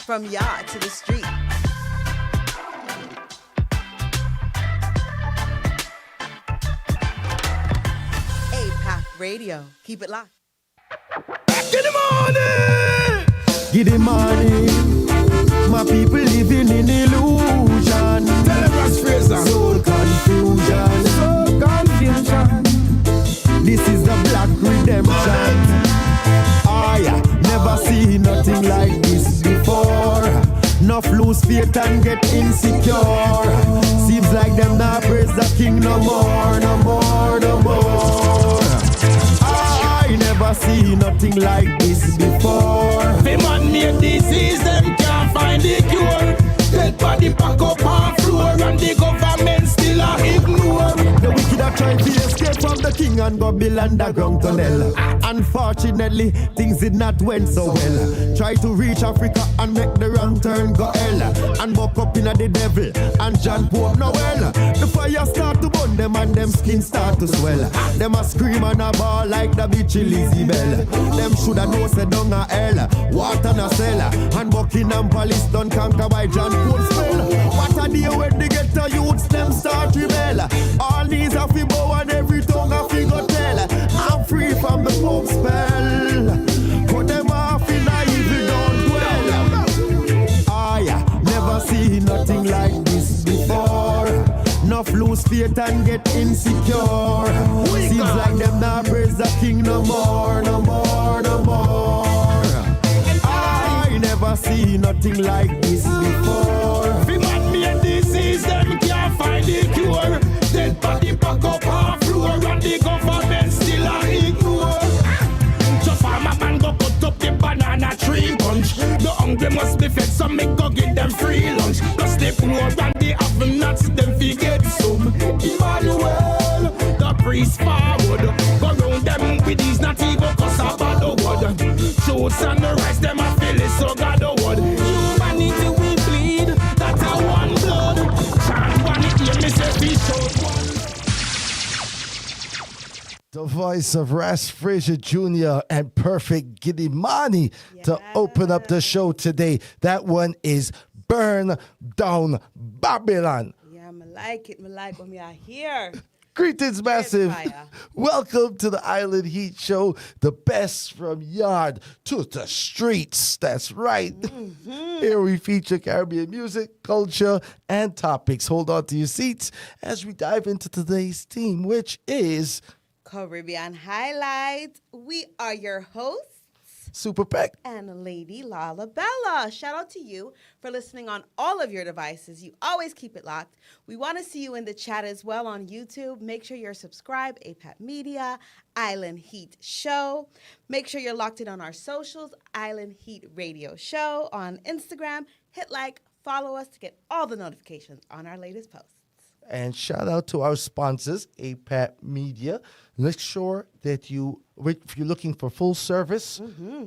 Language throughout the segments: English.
From yacht to the street. APAC Radio. Keep it locked. Get the money! Give the money. My people living in illusion. Tell them what's Fraser. Soul confusion. Soul confusion. This is the black redemption. I never see nothing like this before. Enough lose faith and get insecure. Seems like them not praise the king no more, no more, no more. I never see nothing like this before. The man made disease, them can't find the cure. Dead body pack up on floor and the government still a ignore. The wicked are trying to escape from the king and go build underground tunnel. Unfortunately, things did not went so well. Try to reach Africa and make the wrong turn go hell. And woke up in the devil and John Pope Noel. The fire start to burn them and them skin start to swell. Them a scream and a ball like the bitch Lizzie Bell. Them shoulda know say down a hell, water na cellar. And Buckingham Palace done conquer by John Pope spell. What a day when they get the youths them start rebel. All these a fi bow and every tongue a fi go tell. I'm free from the Pope spell. Put them off in a evil don't dwell. I never see nothing like this before. Enough lose faith and get insecure. Seems like them not praise the king no more, no more, no more. I never see nothing like this before. The man made disease, them can't find the cure. Dead body pack up on floor and the government still a ignore. So farmer man go cut up the banana tree bunch. The hungry must be fed, so me go give them free lunch. Plus the poor and the have nuts, them fi get some. Emmanuel, the priest forward. Go round them with these natty go cause a bad word. Shows and the rice, them a feel it, so God the word. Humanity we bleed, that's a one blood. Chant one it, hear me say we show one. The voice of Ras Fraser Jr. and Perfect Gidimani to open up the show today. That one is Burn Down Babylon. Yeah, I like it. I like when we are here. Greetings, massive. Fire. Welcome to the Island Heat Show, the best from yard to the streets. That's right. Here we feature Caribbean music, culture, and topics. Hold on to your seats as we dive into today's theme, which is Caribbean Highlight. We are your hosts. Super Peck. And Lady Lala Bella. Shout out to you for listening on all of your devices. You always keep it locked. We want to see you in the chat as well on YouTube. Make sure you're subscribed, APAP Media, Island Heat Show. Make sure you're locked in on our socials, Island Heat Radio Show on Instagram. Hit like, follow us to get all the notifications on our latest posts. And shout out to our sponsors, APAP Media. Make sure that if you're looking for full service,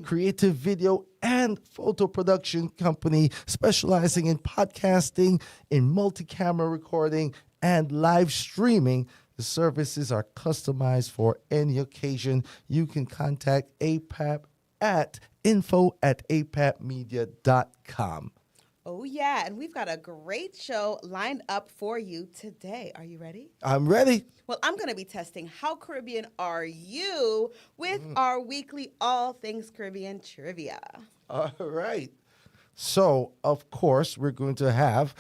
creative video and photo production company specializing in podcasting, in multi-camera recording, and live streaming, the services are customized for any occasion. You can contact APAP at info@apapmedia.com. Oh, yeah, and we've got a great show lined up for you today. Are you ready? I'm ready. Well, I'm going to be testing how Caribbean are you with our weekly All Things Caribbean trivia. All right. So, of course, we're going to have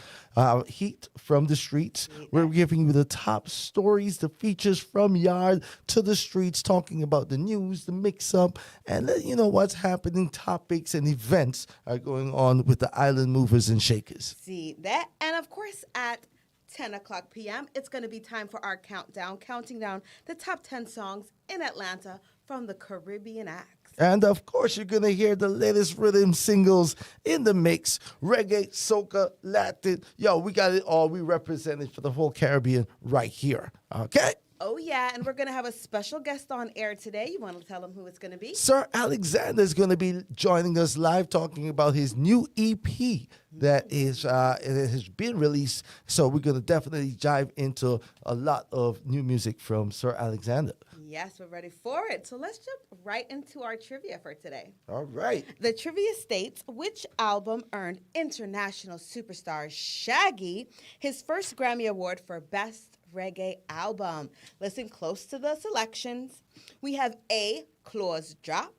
Heat from the Streets. We're giving you the top stories, the features from yard to the streets, talking about the news, the mix-up, and you know what's happening, topics and events are going on with the island movers and shakers. See that? And, of course, at 10 o'clock p.m., it's going to be time for our countdown, counting down the top 10 songs in Atlanta from the Caribbean acts. And, of course, you're going to hear the latest rhythm singles in the mix. Reggae, soca, Latin. Yo, we got it all. We represented for the whole Caribbean right here. Okay? Oh, yeah, and we're going to have a special guest on air today. You want to tell them who it's going to be? Sir Alexander is going to be joining us live talking about his new EP that is it has been released. So we're going to definitely dive into a lot of new music from Sir Alexander. Yes, we're ready for it. So let's jump right into our trivia for today. All right. The trivia states, which album earned international superstar Shaggy his first Grammy Award for Best Reggae Album? Listen close to the selections. We have A, Claws Drop,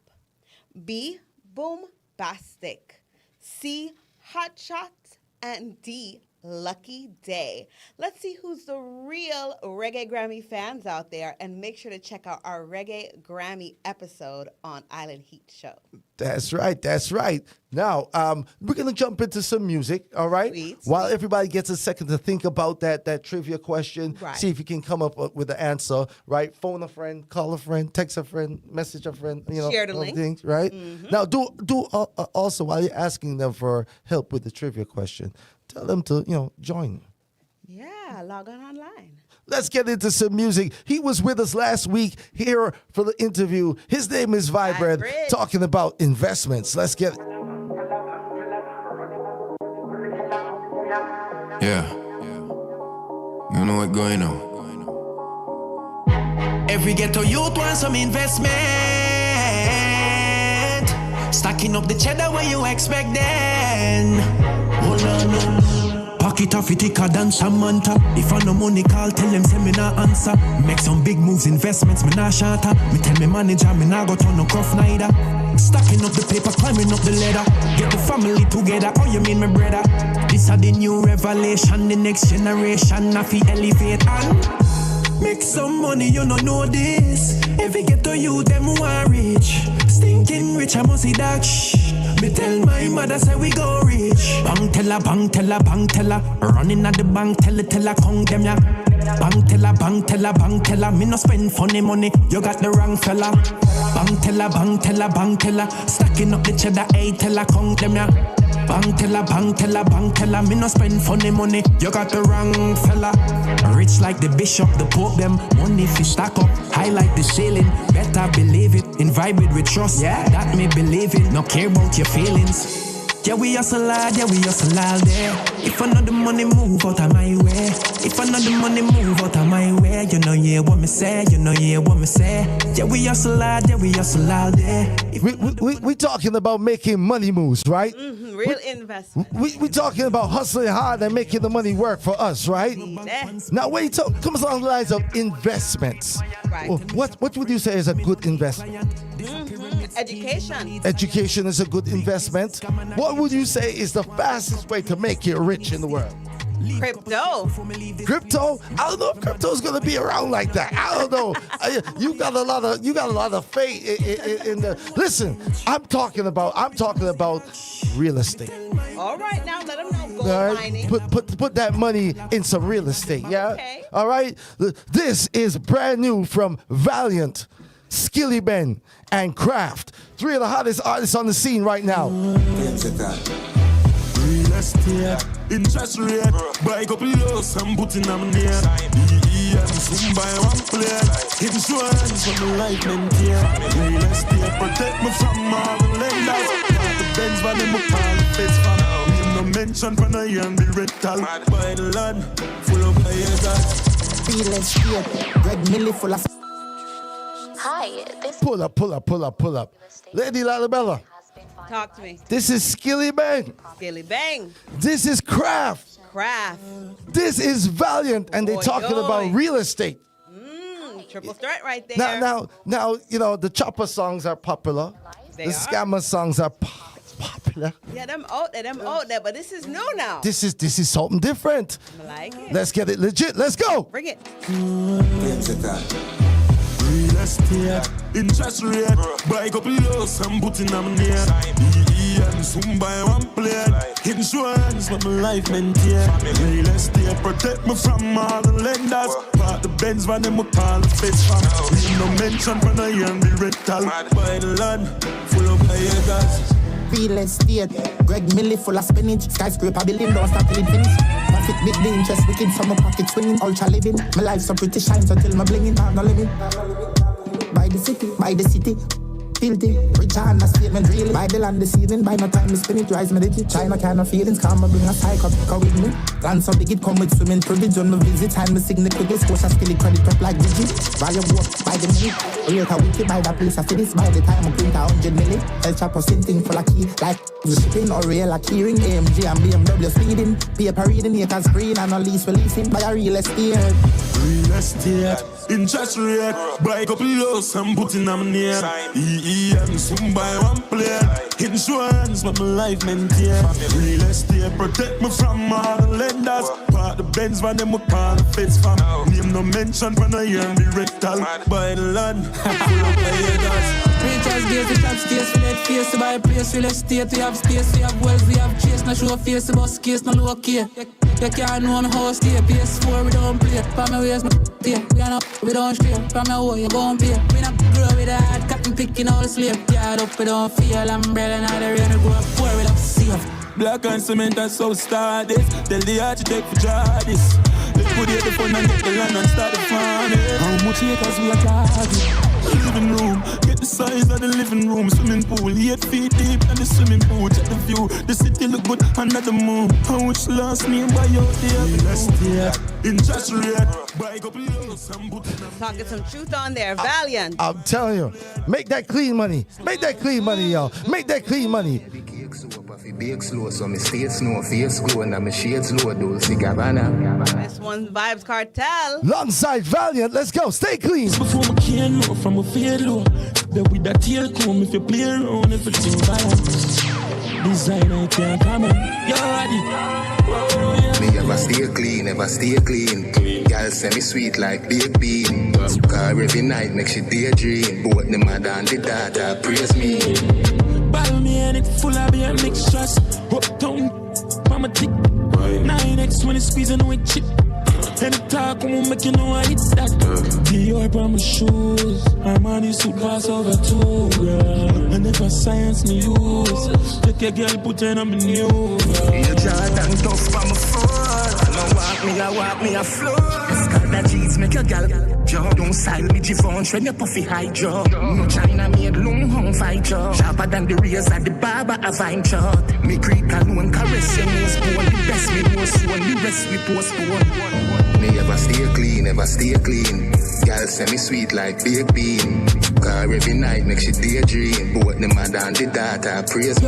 B, Boombastic, C, Hot Shot, and D, Lucky Day. Let's see who's the real Reggae Grammy fans out there, and make sure to check out our Reggae Grammy episode on Island Heat Show. That's right. That's right. Now, we're going to jump into some music, all right? Sweet. While everybody gets a second to think about that trivia question, Right. see if you can come up with the answer, right? Phone a friend, call a friend, text a friend, message a friend, Share the all link. things, right? Now, do also, while you're asking them for help with the trivia question, tell them to, join. Yeah, log on online. Let's get into some music. He was with us last week here for the interview. His name is Vibrant, Vibrant. talking about investments. Let's get it. Yeah. You know what going on. Every ghetto youth wants some investment. Stacking up the cheddar where you expect then. Hold on. Pocket off it thicker than Samantha. If I no money call, tell them say me nah answer. Make some big moves, investments, me nah shatter. Me tell me manager, me nah go turn no croft neither. Stacking up the paper, climbing up the ladder. Get the family together, oh you mean my brother? This are the new revelation, the next generation. I feel elevate and make some money, you don't know this. If you get to you, them want rich. Stinking rich, I must see that shh. Me tell my mother, say we go rich. Bang teller, bang teller, bang teller. Running at the bank, teller, count them ya. Bang teller, bang teller, bang teller. Me no spend funny money, you got the wrong fella. Bang teller, bang teller, bang teller. Stacking up the cheddar, teller, count them ya. Bang teller, bang teller, bang teller. Me no spend funny money, you got the wrong fella. Rich like the bishop, the pope, them money fi stack up. High like the ceiling, better believe it. In vibe with trust, yeah, that me believe it. No care about your feelings. Yeah, we hustle hard, yeah, we hustle all day. If I know the money move out of my way. If I know the money move out of my way. You know, yeah, what me say, you know, yeah, what me say. Yeah, we hustle hard, yeah, we hustle all day. We talking about making money moves, right? Real investment. We talking about hustling hard and making the money work for us, right? Now, when you comes along the lines of investments, Right. what would you say is a good investment? Education. Education is a good investment. What would you say is the fastest way to make you rich in the world? Crypto. Crypto? I don't know if crypto is gonna be around like that. I don't know. You got a lot of faith in the. Listen, I'm talking about real estate. All right, now let them know. Gold All right? mining. Put that money in some real estate. Yeah. Okay. All right. This is brand new from Valiant, Skilly Ben, and Kraft. Three of the hottest artists on the scene right now. Real estate, interest rate, buy a couple lows and put in on near. And soon buy one plate. Insurance for my life maintain. Real estate protect me from all the lenders. The Benz van in my car, face fan. We no mention for the young the rental. Buy the land, full of players. Real estate, Greg Millie full of. Hi, this Pull up. Lady Lalabella, Talk to me. this is Skilly Ben. Skilly bang. This is Kraft. Craft. This is Valiant, and they're Oi, talking oi. about real estate. Triple threat right there. Now, the chopper songs are popular. They The are. scammer songs are popular. Yeah, them out there, but this is new now. This is something different. I like it. Let's get it legit. Let's go. Bring it. Real estate, interest rate, buy a couple lows and put in on near. And soon buy one plate. Insurance for my life maintain. Real estate protect me from all the lenders. Part the Benz van in my car, the face fan. We no mention for the young the rental. Buy the land, full of players. Real estate, Greg Millie full of spinach. Skyscraper building, don't stop till it finish. Profit big, the interest wicked from my pocket swinging. Ultra living, my life so pretty shines until my blinging. No living. By the city, Filthy, rich and a statement really. Buy the land this evening, by no time me spin it, rise me digit. China kind of feelings, come and bring a psycho picker with me. Glance of the kid come with swimming privilege on my visit. Time me signet with this, Scotia still it credit up like digit. Value work by the minute. Real ka wiki by the place I finish. By the time I print 100 milli. El Chapo thing full of key. Like the shipping or real a keyring. AMG and BMW speeding. Paper reading, haters green and a lease releasing. By a real estate. Real estate, interest rate, buy a couple lows and put in a name. EEM, soon buy one plate. Insurance, but my life maintain. Real estate, protect me from all the lenders. Park the Benz van them, we call the feds fam. Name no mention, for no year and the rectal. Buy the land, full of haters. Preachers, days, the top stays, for that face, to buy a place, real estate, we have space, we have wells, we have chase, no show face, bus case, no low key. You can't know me how stay, PS4, we don't play, from my ways, we are not, we don't stray, from my way, you gon' pay. We not grow with a hard cotton picking all the slave, yard up, we don't feel umbrella, now the rain, we go up poor, we don't safe. Black and cement and so start this. Tell the architect for draw this. Let's put it the fun and get the land and start the farm. How much acres we are targeting? Living room, get the size of the living room. Swimming pool, 8 feet deep and the swimming pool. Check the view, the city look good under the moon. How much last name by out there? Last year, interest rate, buy a couple loads and put in a... Talking some truth on there, Valiant. I'm telling you, make that clean money. Make that clean money, y'all. Make that clean money. Bake slow, so me stay snow, face go, and my shades low, Dolce Gabbana. This one's Vibes Cartel. Alongside Valiant, let's go. Stay clean. Before my can know from a fade low. There with that tail comb, if you play around, everything violent. Designer, you can't come in. You're ready. Me ever stay clean, ever stay clean. Girl say me sweet like baked bean. Car every night make she daydream. Both the mother and the daughter praise me. Bottle me and it full of beer mixtures. Uptown, mama tick. 9X when it's squeezing with chip. And the talk won't make you know I hit that. Dior on my shoes. I'm on this suit pass over 2 girl. And if I science me use, take a girl put her on my new. You Jordan tough for my foot. I walk me a floor. Got that jeans make your gal jaw. Don't style me Givenchy when you puffy high jaw. No China made long hung fight jaw. Sharper than the razor, the barber a vine chart. Me creep and one caress your nose bone. The best me postpone, the rest we postpone. Me ever stay clean, ever stay clean. Girl say me sweet like baked bean. Car every night make she daydream. Both the mother and the daughter praise me.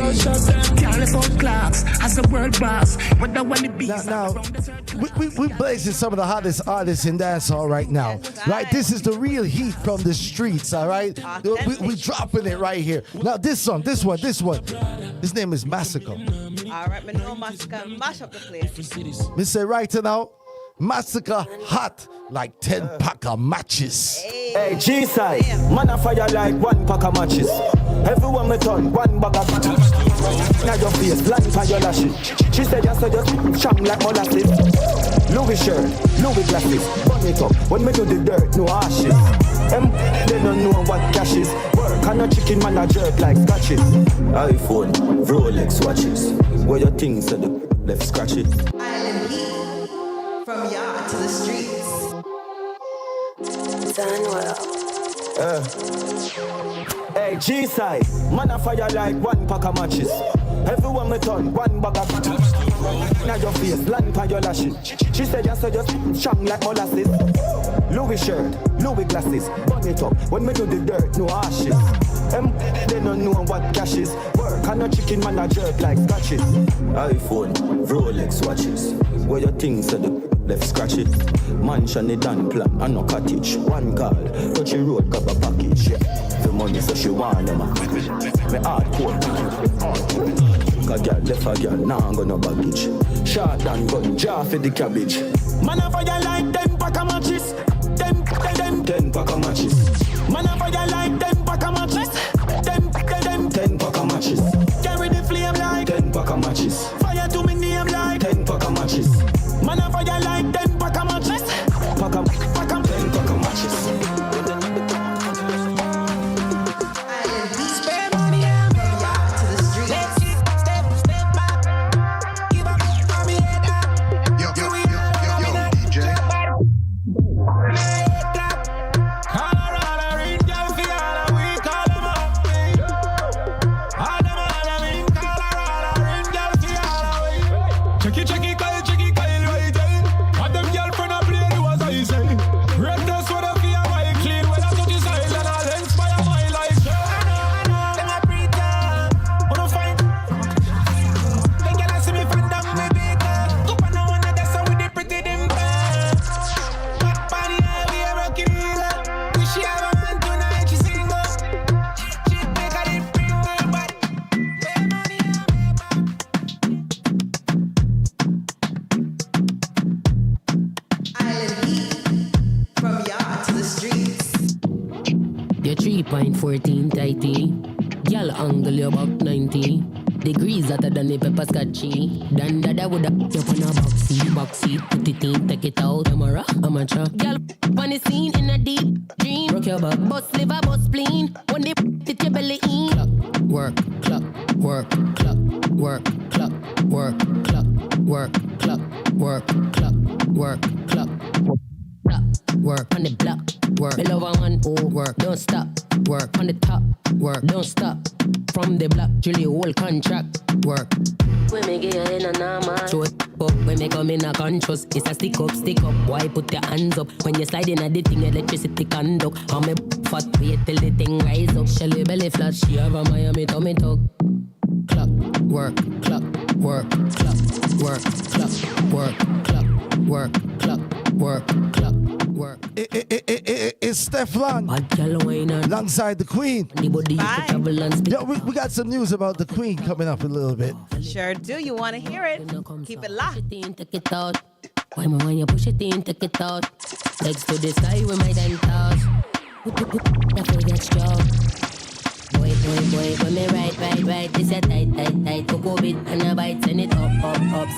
Can't live out clocks as the world boss. What the one the beats. Now, we blazing some of the hottest artists in dancehall right now. Right, this is the real heat from the streets. All right, we dropping it right here. Now this one. His name is Massacre. All right, Manolo Massacre, mash up the place. Me say right now, Massacre hot like 10 pack of matches. Hey, G-side, man a fire like 1 pack of matches. Everyone me turn 1 bag of matches. Now your face, land by your lashes. She said you saw just chang like molasses. Louis shirt, Louis glasses. Burn it up, when me do the dirt, no ashes. They don't know what cash is. Work and a chicken man a jerk like scratches. iPhone, Rolex watches. Where your things at the left scratch it. Island heat, from yaad to the streets. Done well. Hey, G-side, man a fire like 1 pack of matches. Everyone me turn 1 bag of matches. Now your face, land by your lashes. She said you saw just chang like molasses. Louis shirt, Louis glasses. Burn it up, when me do the dirt, no ashes. They don't know what cash is. Work and a chicken man a jerk like scratches. iPhone, Rolex watches. Where your things at the left scratch it. Mansion it and plan and no cottage. 1 call, touch the road, grab a package. The money so she want them. Me hardcore. A girl left a girl, now I'm gonna baggage. Shot and gun, jar for the cabbage. Man a fire like 10 pack of matches. 10 pack of matches. Man a fire like 10 pack of matches. 10 pack of matches. Carry the flame like 10 pack of matches. Fire to me name like 10 pack of matches. Man a fire like 10 pack of matches. 10 pack of matches. 14 tighty. Girl angle your back 90 degrees hotter than the pepper scotchy. Dan dada woulda jump on a backseat, put it in, take it out. Camera, amateur. Girl on the scene in a deep dream. Rock your back, bust liver, bust spleen. When they fit your belly in. Clock, work, clock, work, clock, work, clock, work, clock, work, clock, work, clock. Work on the block, work. Me love a man who work, don't stop. Work on the top, work, don't stop. From the block, Julie whole contract, work. When me get in a normal, show it up. When me come in a conscious, it's a stick up. Why put your hands up? When you slide in a the thing, electricity conduct. How me fat wait till the thing rise up. Shelly belly flat, she have a Miami tummy tuck. Clock, work, clock, work, clock, work, clock, work, clock, work, clock, work, clock. Work. It's Stefan alongside the Queen. Yo, we got some news about the Queen coming up in a little bit. Sure do. You want to hear it? Keep it locked. Why me when you push it in, take it out. Legs to the sky with my dentals. That way get strong. Boy, when me right. This a tight. Cocoa bit and a bite. Send it up.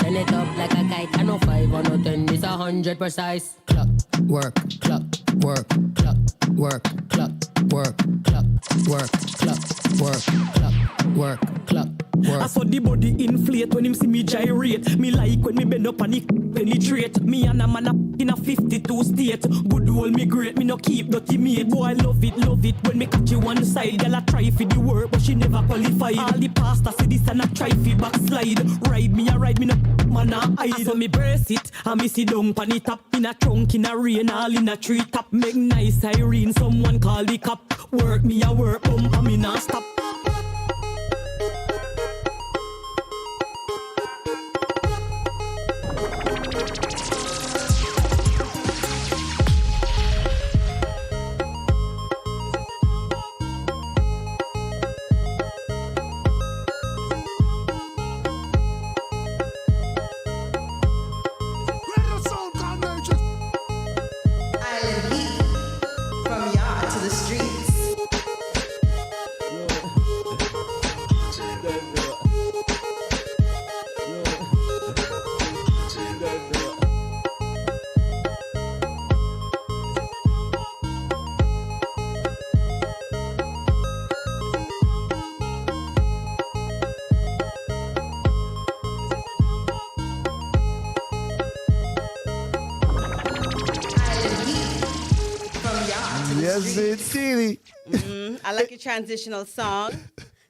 Send it up like a kite. I know 5 or no 10. This 100 precise. Clock, work, clock, work, clock, work, clock, work, clock, work, clock, work, clock, work, clock. I saw the body inflate when him see me gyrate. Me like when me bend up and it penetrate. Me and a man up in a 52 state. Good old me great, me no keep dirty mate. Boy, I love it. When me catch you one side, girl I try for the work, but she never qualified. All the pastors say this and I try for backslide. Ride me no man a hide. So me brace it, and me sit down pan it up. In a trunk, in a rain, all in a tree top. Make nice siren, someone call the cop. Work me a work, and me not stop. Yes, indeed. I like your transitional song.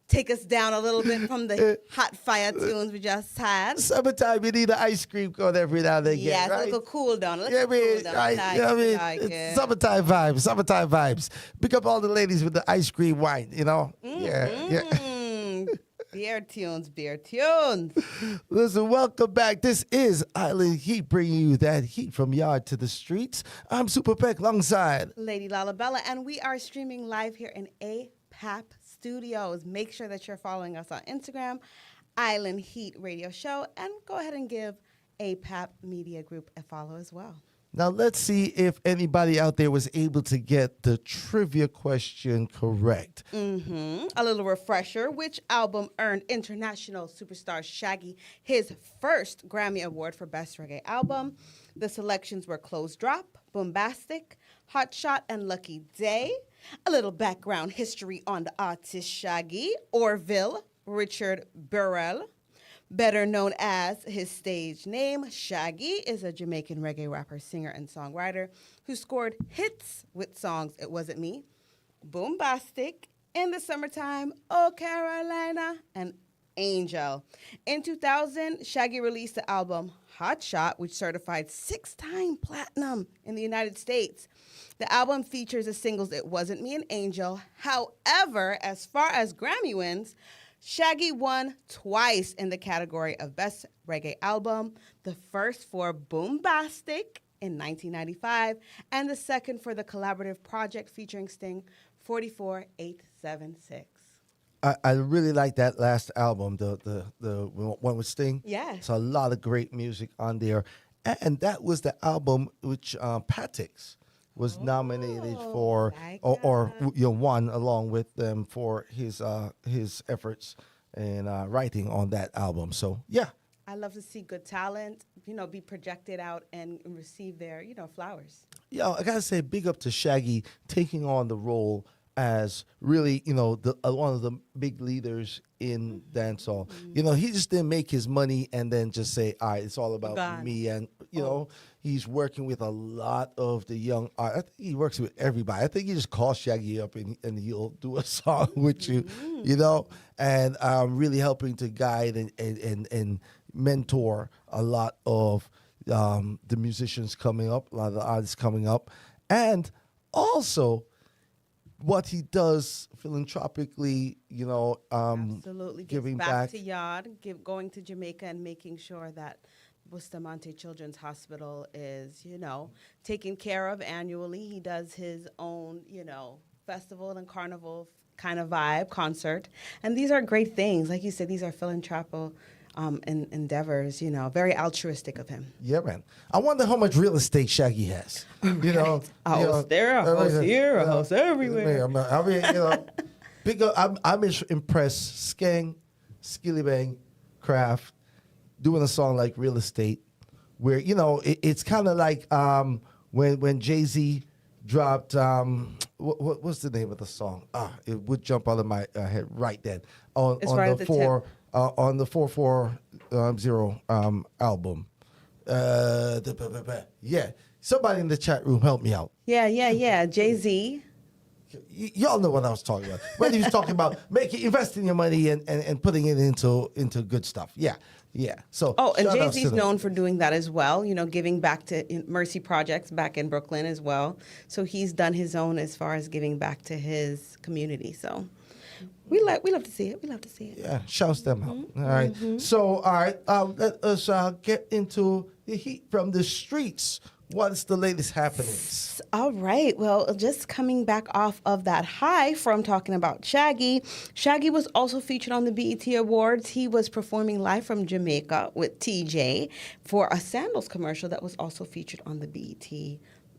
Take us down a little bit from the hot fire tunes we just had. Summertime, you need an ice cream cone every now and again. Yeah, it's right? a little cool down. It's summertime vibes. Pick up all the ladies with the ice cream wine, you know? Yeah. Beer tunes. Listen, welcome back. This is Island Heat, bringing you that heat from yard to the streets. I'm Super Peck alongside Lady Lalabella, and we are streaming live here in APAP Studios. Make sure that you're following us on Instagram, Island Heat Radio Show, and go ahead and give APAP Media Group a follow as well. Now, let's see if anybody out there was able to get the trivia question correct. A little refresher. Which album earned international superstar Shaggy his first Grammy Award for Best Reggae Album? The selections were Close Drop, Bombastic, Hot Shot, and Lucky Day. A little background history on the artist Shaggy. Orville Richard Burrell, better known as his stage name, Shaggy, is a Jamaican reggae rapper, singer, and songwriter who scored hits with songs It Wasn't Me, Boombastic, In the Summertime, Oh Carolina, and Angel. In 2000, Shaggy released the album Hot Shot, which certified 6-time platinum in the United States. The album features the singles It Wasn't Me and Angel. However, as far as Grammy wins, Shaggy won twice in the category of Best Reggae Album, the first for Boombastic in 1995, and the second for the collaborative project featuring Sting, 44876. I really like that last album, the one with Sting. Yeah. It's a lot of great music on there. And that was the album which Patix was nominated for my or won along with them for his efforts in writing on that album. So yeah. I love to see good talent, be projected out and receive their, flowers. Yeah, I gotta say, big up to Shaggy taking on the role as really, one of the big leaders in dancehall. He just didn't make his money and then just say, all right, it's all about Gone. me. And, he's working with a lot of the young art. I think he works with everybody. I think you just call Shaggy up and he'll do a song with you, and really helping to guide and mentor a lot of the musicians coming up, a lot of the artists coming up. And also, what he does philanthropically, Absolutely. giving Gives back to Yaad, going to Jamaica and making sure that Bustamante Children's Hospital is, taken care of annually. He does his own, festival and carnival kind of vibe concert. And these are great things. Like you said, these are philanthropic endeavors, very altruistic of him. Yeah, man. I wonder how much real estate Shaggy has. A house there, a house here, a house everywhere. I mean, big up, I'm impressed. Skeng, Skilly Bang, Kraft, doing a song like Real Estate, where, it's kind of like when Jay-Z dropped, what's the name of the song? It would jump out of my head right then. On the 440 album. Yeah. Somebody in the chat room help me out. Yeah. Jay-Z. Y'all know what I was talking about. When he was talking about investing your money and putting it into good stuff. Yeah. So. Oh, and Jay-Z's known for doing that as well. Giving back to Mercy Projects back in Brooklyn as well. So he's done his own as far as giving back to his community. So. We love to see it. Yeah, shouts them out. All right. So, all right, let us get into the heat from the streets. What's the latest happenings? All right. Well, just coming back off of that high from talking about Shaggy. Shaggy was also featured on the BET Awards. He was performing live from Jamaica with TJ for a sandals commercial that was also featured on the BET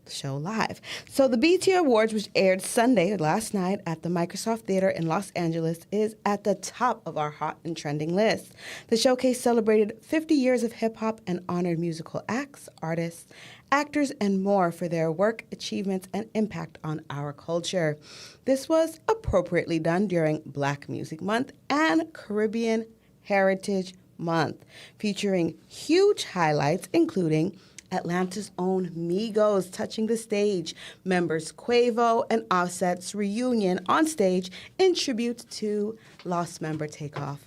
show live. So the BET Awards, which aired Sunday last night at the Microsoft Theater in Los Angeles, is at the top of our hot and trending list. The showcase celebrated 50 years of hip-hop and honored musical acts, artists, actors, and more for their work, achievements, and impact on our culture. This was appropriately done during Black Music Month and Caribbean Heritage Month, featuring huge highlights including Atlanta's own Migos touching the stage, members Quavo and Offset's reunion on stage in tribute to lost member Takeoff.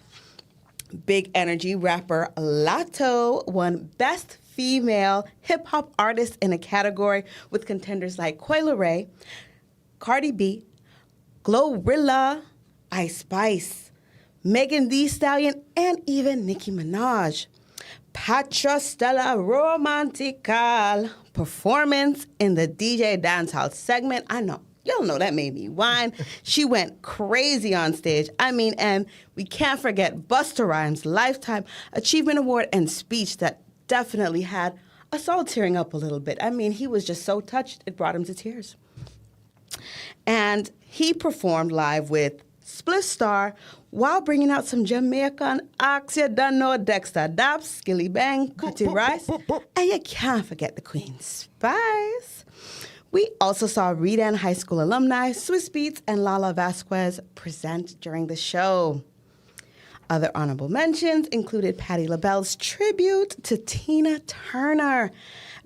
Big Energy rapper Latto won Best Female Hip Hop Artist in a category with contenders like Coi Leray, Cardi B, Glorilla, Ice Spice, Megan Thee Stallion, and even Nicki Minaj. Patra Stella Romantical performance in the DJ Dancehall segment. I know, y'all know that made me whine. She went crazy on stage. And we can't forget Busta Rhymes' Lifetime Achievement Award and speech that definitely had us all tearing up a little bit. He was just so touched, it brought him to tears. And he performed live with Spliff Star while bringing out some Jamaican acts you don't know, Dexter Daps, Skilly Bang, Cutty Rice, and you can't forget the Queen Spice. We also saw Redan High School alumni, Swiss Beats, and Lala Vasquez present during the show. Other honorable mentions included Patti LaBelle's tribute to Tina Turner.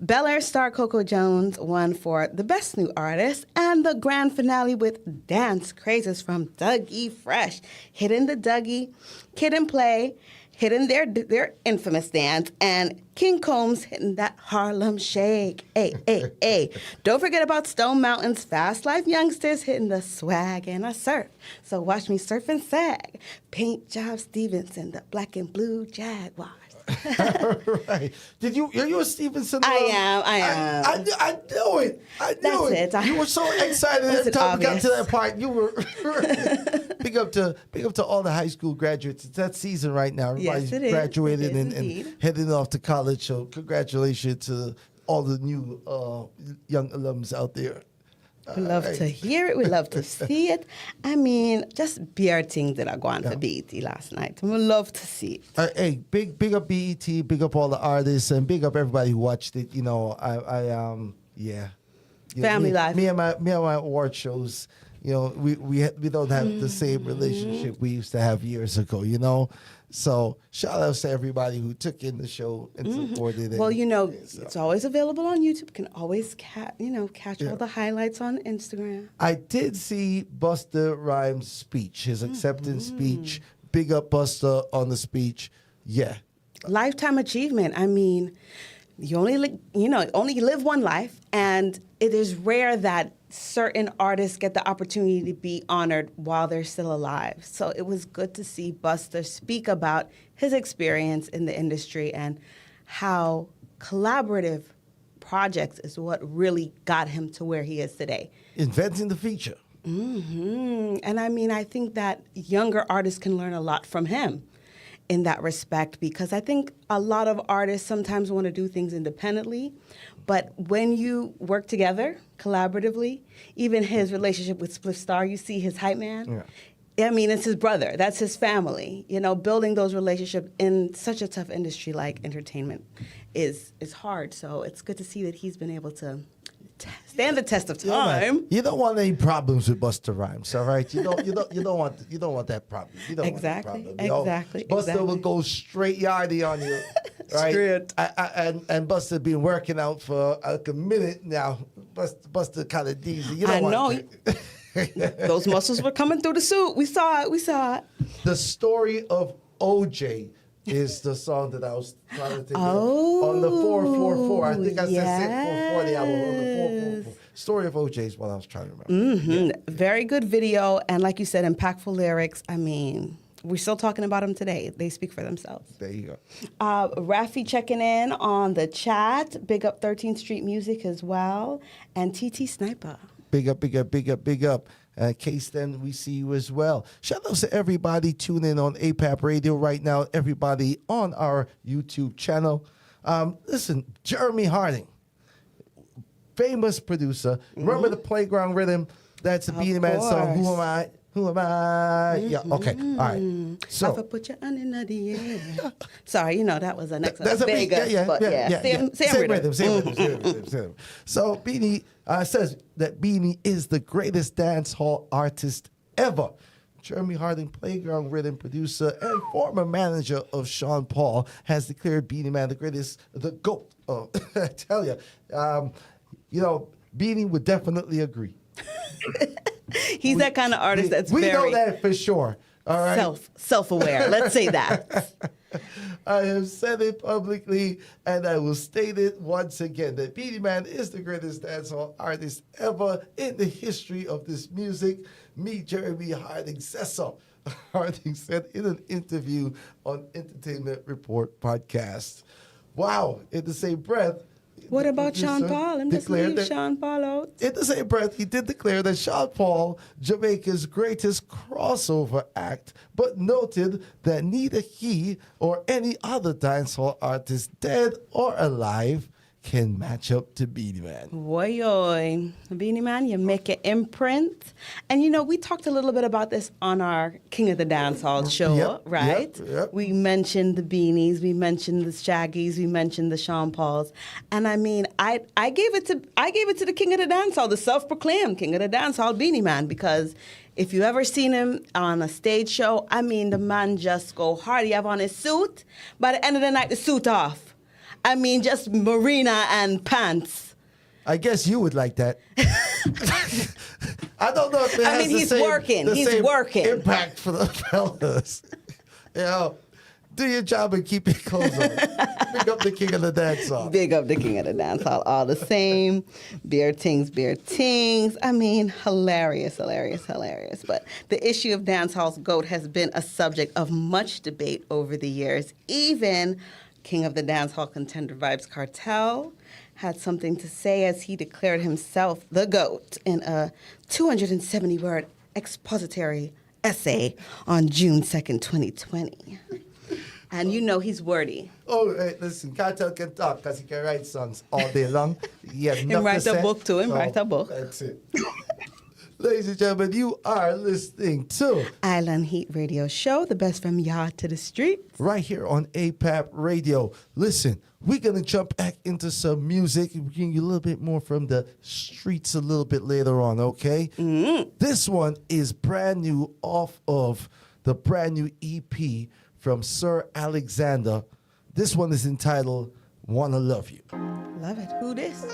Bel Air star Coco Jones won for the Best New Artist, and the grand finale with Dance Crazes from Dougie Fresh, hitting the Dougie, Kid and Play, hitting their infamous dance, and King Combs hitting that Harlem Shake. Hey. Don't forget about Stone Mountain's Fast Life Youngsters hitting the swag and a surf. So watch me surf and sag. Paint Job Stevenson, the black and blue Jaguars. Right. Are you a Stevenson? I am. I knew it. That's it. You were so excited every time we got to that part. You were big up to all the high school graduates. It's that season right now. Everybody's graduated and heading off to college. So congratulations to all the new young alums out there. We love to hear it. We love to see it. I mean, just bare things that are going for BET last night. We love to see it. Hey, big up BET, big up all the artists, and big up everybody who watched it. You know, yeah. Family life. Me and my award shows. You know, we don't have the same relationship we used to have years ago. You know. So shout out to everybody who took in the show and supported it. Well, you know, it's always available on YouTube. You can always catch all the highlights on Instagram. I did see Busta Rhymes' speech, his acceptance speech. Big up Busta on the speech. Yeah. Lifetime achievement. I mean, you only live one life, and it is rare that certain artists get the opportunity to be honored while they're still alive. So it was good to see Busta speak about his experience in the industry and how collaborative projects is what really got him to where he is today. Inventing the feature. And I mean, I think that younger artists can learn a lot from him in that respect, because I think a lot of artists sometimes want to do things independently, but when you work together collaboratively, even his relationship with Spliff Star, you see his hype man. Yeah. I mean, it's his brother. That's his family. You know, building those relationships in such a tough industry like entertainment is hard. So it's good to see that he's been able to stand the test of time. You don't want any problems with Busta Rhymes, all right? You don't want that problem. You don't want that problem. Exactly. Busta will go straight yardy on you, right? Straight. And Busta been working out for like a minute now. Busta kind of diesel. You don't want that. Those muscles were coming through the suit. We saw it. The story of OJ is the song that I was trying to think of. On the 444. I think I said 440 album. On the 444. Story of OJ is what I was trying to remember. Yeah. Very good video. And like you said, impactful lyrics. I mean, we're still talking about them today. They speak for themselves. There you go. Rafi checking in on the chat. Big up 13th Street Music as well. And TT Sniper. Big up, big up, big up, big up. K-Stan, we see you as well. Shout out to everybody tuning in on APAP Radio right now. Everybody on our YouTube channel. Listen, Jeremy Harding, famous producer. Remember the Playground Rhythm? That's a Beanie Man song. Who am I? Who am I? Yeah, okay. All right. So I put your under the air. Sorry, that was an excellent. That's a Vegas, same rhythm. Same. So Beanie says that Beanie is the greatest dance hall artist ever. Jeremy Harding, Playground Rhythm producer and former manager of Sean Paul, has declared Beanie Man the GOAT. Oh, I tell you, Beanie would definitely agree. He's that kind of artist that's we very... know that for sure. All right? Self-aware. Let's say that. I have said it publicly, and I will state it once again, that Beanie Man is the greatest dancehall artist ever in the history of this music. Me, Jeremy Harding, says so. Harding said in an interview on Entertainment Report podcast. Wow, in the same breath, what about Sean Paul? I'm just leave Sean Paul out. In the same breath, he did declare that Sean Paul, Jamaica's greatest crossover act, but noted that neither he or any other dancehall artist, dead or alive, can match up to Beanie Man. Boy, Beanie Man, you make an imprint. And we talked a little bit about this on our King of the Dancehall show, right? Yep. We mentioned the Beanies, we mentioned the Shaggies, we mentioned the Sean Pauls. And I mean, I gave it to the King of the Dancehall, the self-proclaimed King of the Dancehall, Beanie Man, because if you ever seen him on a stage show, I mean, the man just go hard. He have on his suit. By the end of the night, the suit off. I mean, just marina and pants. I guess you would like that. I don't know if it has he's working. He's working. Impact for the fellas. Do your job and keep your clothes on. Big up the King of the Dancehall. Big up the King of the Dancehall. All the same. Beer tings. I mean, hilarious. But the issue of dancehall's GOAT has been a subject of much debate over the years. Even King of the Dancehall contender Vybz Kartel had something to say as he declared himself the GOAT in a 270-word expository essay on June 2nd, 2020. And you know he's wordy. Oh, hey, listen, Cartel can talk because he can write songs all day long. He has And nothing write to a say, book too, and so write a book. That's it. Ladies and gentlemen, you are listening to Island Heat Radio Show, the best from yacht to the streets. right here on APAP Radio. Listen, we're going to jump back into some music and bring you a little bit more from the streets a little bit later on, okay? This one is brand new off of the brand new EP from Sir Alexander. This one is entitled Wanna Love You. Love it. Who this?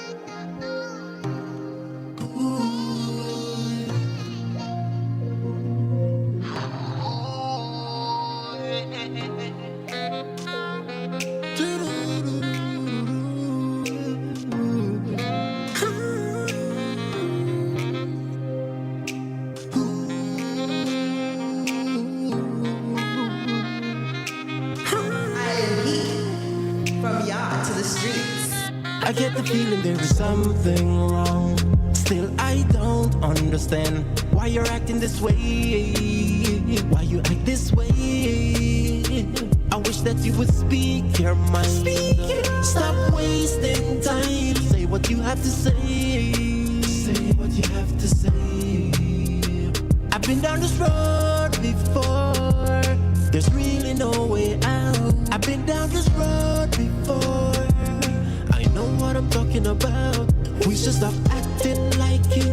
From yacht to the streets. I get the feeling there is something wrong. Still, I don't understand why you're acting this way. Why you act this way? I wish that you would speak your mind. Stop wasting time. Say what you have to say. Say what you have to say. I've been down this road before. There's really no way out. I've been down this road before. I know what I'm talking about. We should stop acting like it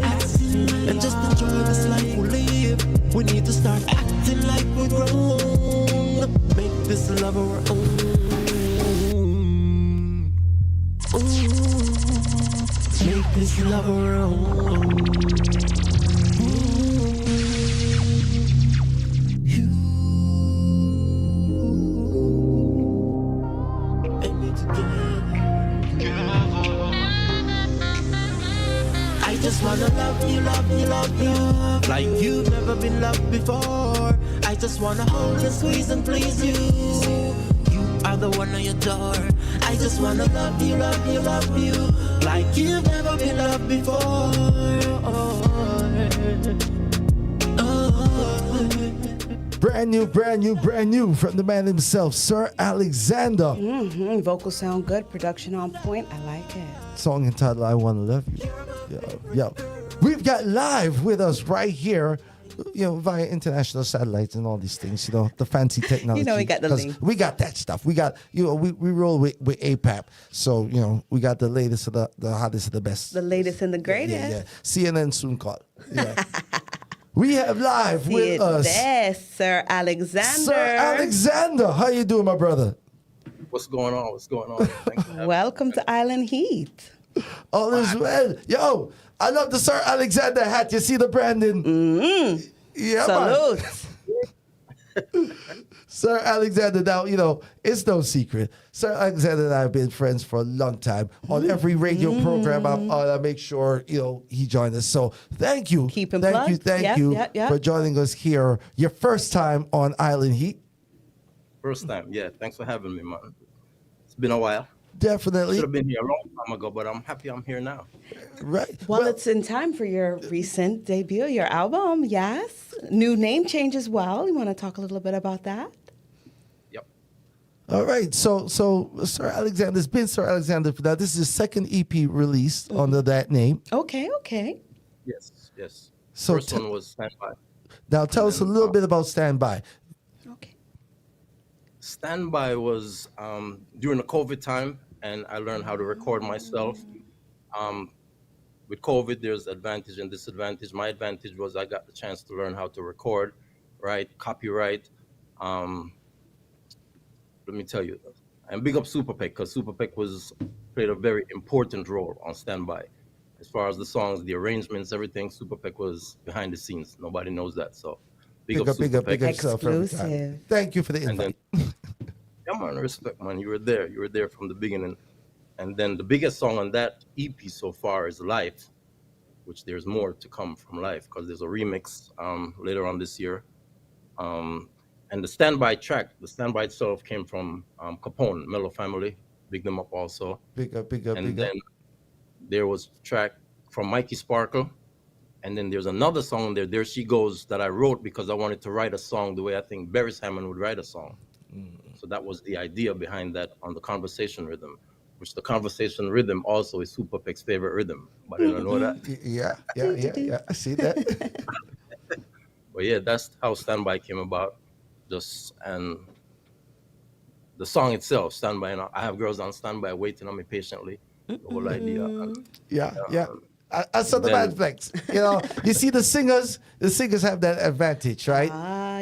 and just enjoy this life we live. We need to start acting like we're grown. Make this love our own. Make this love our own. I just wanna love you, love you, love you, like you've never been loved before. I just wanna hold and squeeze and please you. You are the one I adore. I just wanna love you, love you, love you, like you've never been loved before. Brand new from the man himself, Sir Alexander. Vocals sound good, production on point. I like it. Song entitled I Wanna Love You. Yo. We've got live with us right here, via international satellites and all these things, the fancy technology. We got the 'Cause link. we got that stuff. We got, we roll with APAP. So, we got the latest of the hottest of the best. The latest and the greatest. Yeah. CNN soon call. Yeah. We have live See with it us there, Sir Alexander. Sir Alexander. How you doing, my brother? What's going on? Thanks for having me. Welcome to Island Heat. All is well. Yo, I love the Sir Alexander hat. You see the branding? Yeah, Salute. man. Sir Alexander, now, it's no secret. Sir Alexander and I have been friends for a long time. On every radio program I'm on, I make sure, he joined us. So thank you. Keep him thank plugged. you, thank Yep, you yep, yep. for joining us here. Your first time on Island Heat. First time, yeah. Thanks for having me, man. It's been a while. Definitely. Should have been here a long time ago, but I'm happy I'm here now. Right. Well, it's in time for your recent debut, your album, yes. New name change as well. You want to talk a little bit about that? Yep. All right. So Sir Alexander's been Sir Alexander for that. This is his second EP released under that name. Okay. Yes. So First one was Standby. Now tell us a little bit about Standby. Okay. Standby was during the COVID time, and I learned how to record myself. With COVID, there's advantage and disadvantage. My advantage was I got the chance to learn how to record, write, copyright. Let me tell you, and big up Super Peck, because Super Peck played a very important role on Standby. As far as the songs, the arrangements, everything, Super Peck was behind the scenes. Nobody knows that, so big up Super Peck. yourself every time. Exclusive. Thank you for the And invite. then, yeah, man, respect, man. You were there from the beginning. And then the biggest song on that EP so far is Life, which there's more to come from Life, because there's a remix later on this year. And the Standby track, the Standby itself came from Capone, Mellow Family. Big them up also. Big up. And then there was a track from Mikey Sparkle. And then there's another song There She Goes, that I wrote because I wanted to write a song the way I think Beres Hammond would write a song. So that was the idea behind that on the conversation rhythm, which the conversation rhythm also is Super Pec's favorite rhythm. But I don't know that. Yeah. I see that. But yeah, that's how Standby came about. Just and the song itself, Standby, and I have girls on standby waiting on me patiently. The whole idea. Yeah. I saw the then- bad flex. You see the singers have that advantage, right?